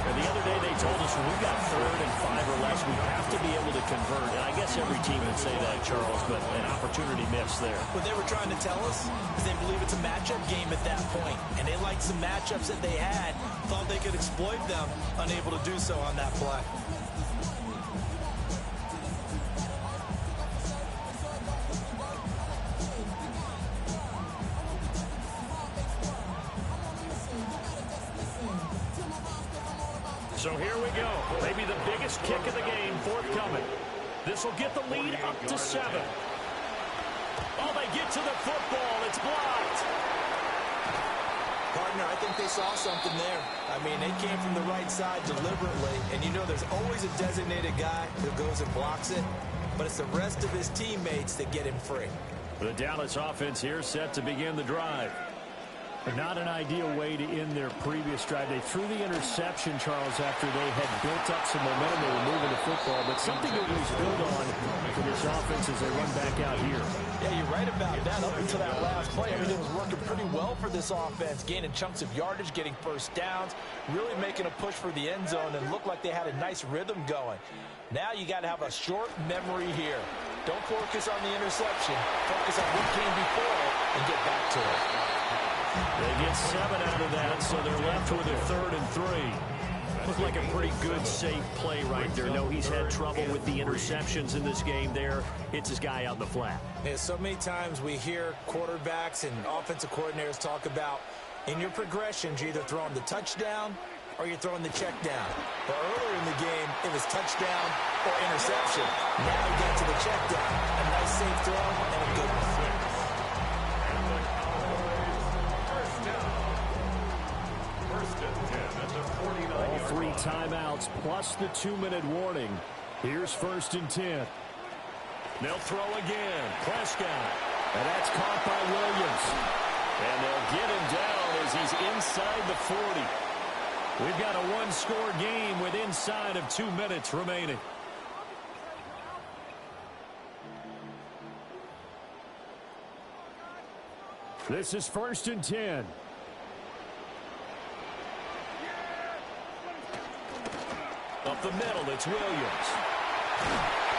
And the other day they told us when we got 3rd and 5 or less, we have to be able to convert. And I guess every team would say that, Charles, but an opportunity missed there. What they were trying to tell us is they believe it's a matchup game at that point. And they liked some matchups that they had, thought they could exploit them, unable to do so on that play. So here we go. Maybe the biggest kick of the game forthcoming. This will get the lead up to 7. Oh, they get to the football. It's blocked. Partner, I think they saw something there. I mean, they came from the right side deliberately, and you know there's always a designated guy who goes and blocks it, but it's the rest of his teammates that get him free. The Dallas offense here set to begin the drive. Not an ideal way to end their previous drive. They threw the interception, Charles, after they had built up some momentum. They were moving the football, but something that was built on for this offense as they run back out here. Yeah, you're right about that. Up until that last play, everything was working pretty well for this offense, gaining chunks of yardage, getting first downs, really making a push for the end zone, and looked like they had a nice rhythm going. Now you got to have a short memory here. Don't focus on the interception. Focus on what came before it and get back to it. They get 7 out of that, so they're left with a 3rd and 3. Looked like a pretty good, safe play right there. No, he's had trouble with the interceptions in this game there. Hits his guy out in the flat. Yeah, so many times we hear quarterbacks and offensive coordinators talk about in your progressions, you're either throwing the touchdown or you're throwing the check down. But earlier in the game, it was touchdown or interception. Now you get to the check down. A nice safe throw and a good one. All 3 timeouts plus the 2-minute warning. Here's first and 10. They'll throw again. Prescott. And that's caught by Williams. And they'll get him down as he's inside the 40. We've got a 1-score game with inside of 2 minutes remaining. This is 1st and 10. Up the middle, it's Williams.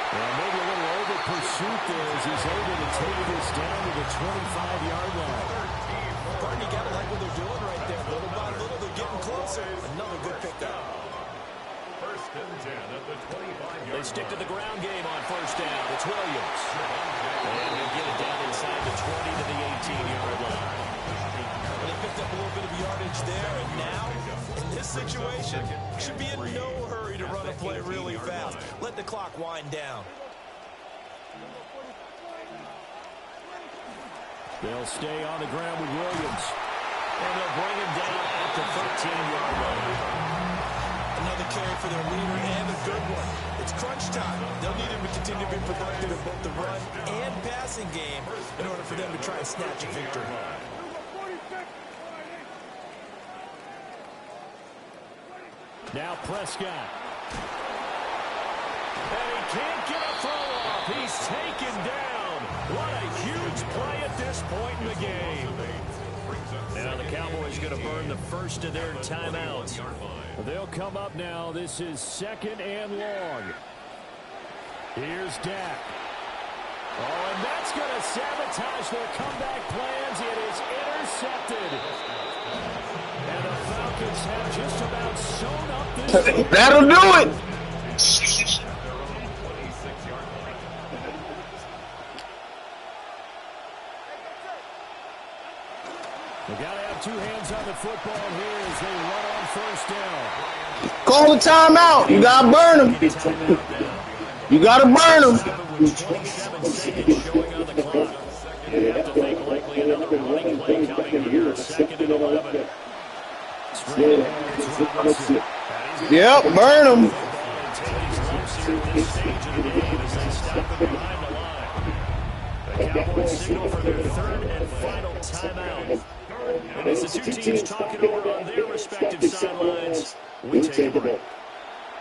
Well, maybe a little over pursuit there as he's able to take this down to the 25-yard line. Pardon, you gotta like what they're doing right there. Little by little, they're getting closer. Another good pickup. 1st and 10 at the 25-yard line. They stick to the ground game on 1st down. It's Williams. And he'll get it down inside the 20 to the 18-yard line. They picked up a little bit of yardage there, and now, in this situation, should be in no hurry to run a play really fast. Let the clock wind down. They'll stay on the ground with Williams. And they'll bring him down at the 13-yard line. Another carry for their leader, and a good one. It's crunch time. They'll need him to continue to be productive in both the run and passing game in order for them to try and snatch a victory. Now Prescott. And he can't get a throw off. He's taken down. What a huge play at this point in the game. Now the Cowboys going to burn the first of their timeouts. They'll come up now. This is 2nd and long. Here's Dak. Oh, and that's going to sabotage their comeback plans. It is intercepted. And the Falcons have just about sewn up this. That'll do it. They got to have 2 hands on the football here as they run on 1st down. Call the timeout. You got to burn him. You got to burn him. 27 seconds showing on the clock. You have to think likely another running play coming here. 2nd and 11. Yep, burn him. The Cowboys signal for their 3rd and final timeout. And as the 2 teams talking over on their respective sidelines, we take a break.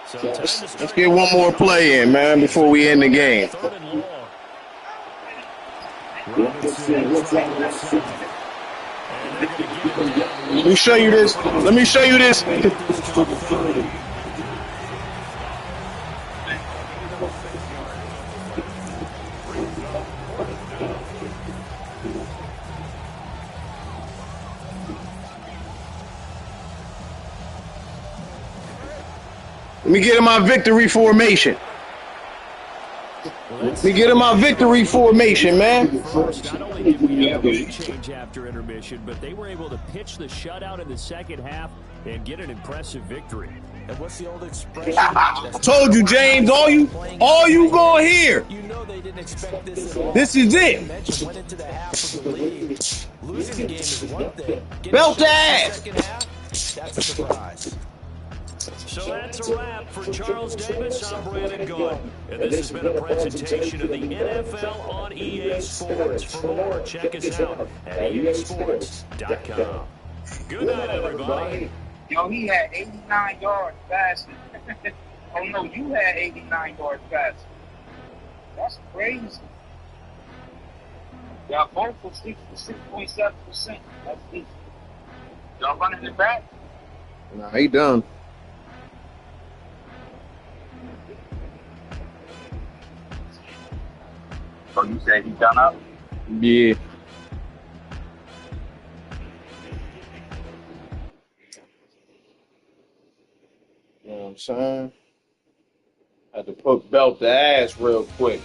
So Let's get one more play in, man, before we end the game. 3rd and long. Let me show you this. Let me show you this. Let me get in my victory formation. Let me get in my victory formation, man. Not only did we have a change after intermission, but they were able to pitch the shutout in the 2nd half and get an impressive victory. And what's the old expression? Told you, James. All you gonna hear. You know they didn't expect this at all. This is it. Went into the half of the lead. Losing the game is one thing. Belt the ass. Second half, that's a surprise. So that's a wrap for Charles Davis. I'm Brandon Good. And this has been a presentation of the NFL on EA Sports. For more, check us out at easports.com. Good night, everybody. Yo, he had 89 yards passing. Oh, no, you had 89 yards passing. That's crazy. Y'all both for 6.7%. That's decent. Y'all running it back? Nah, he done. Oh, you said he done up? Yeah. You know what I'm saying? Had to put belt the ass real quick.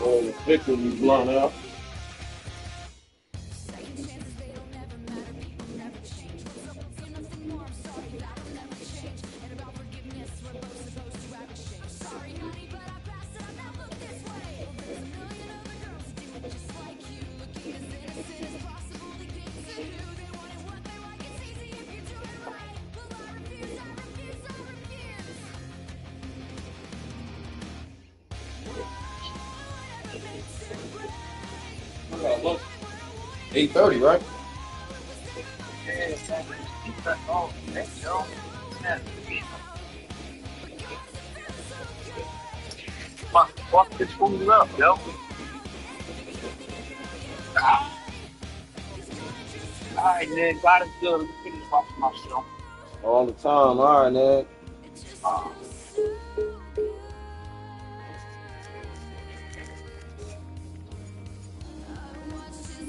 Oh, the victory blown up. Look, 8:30, right? Fuck this food up, yo. Alright, man, God is good. Let me finish watching my show. All the time. All right, man.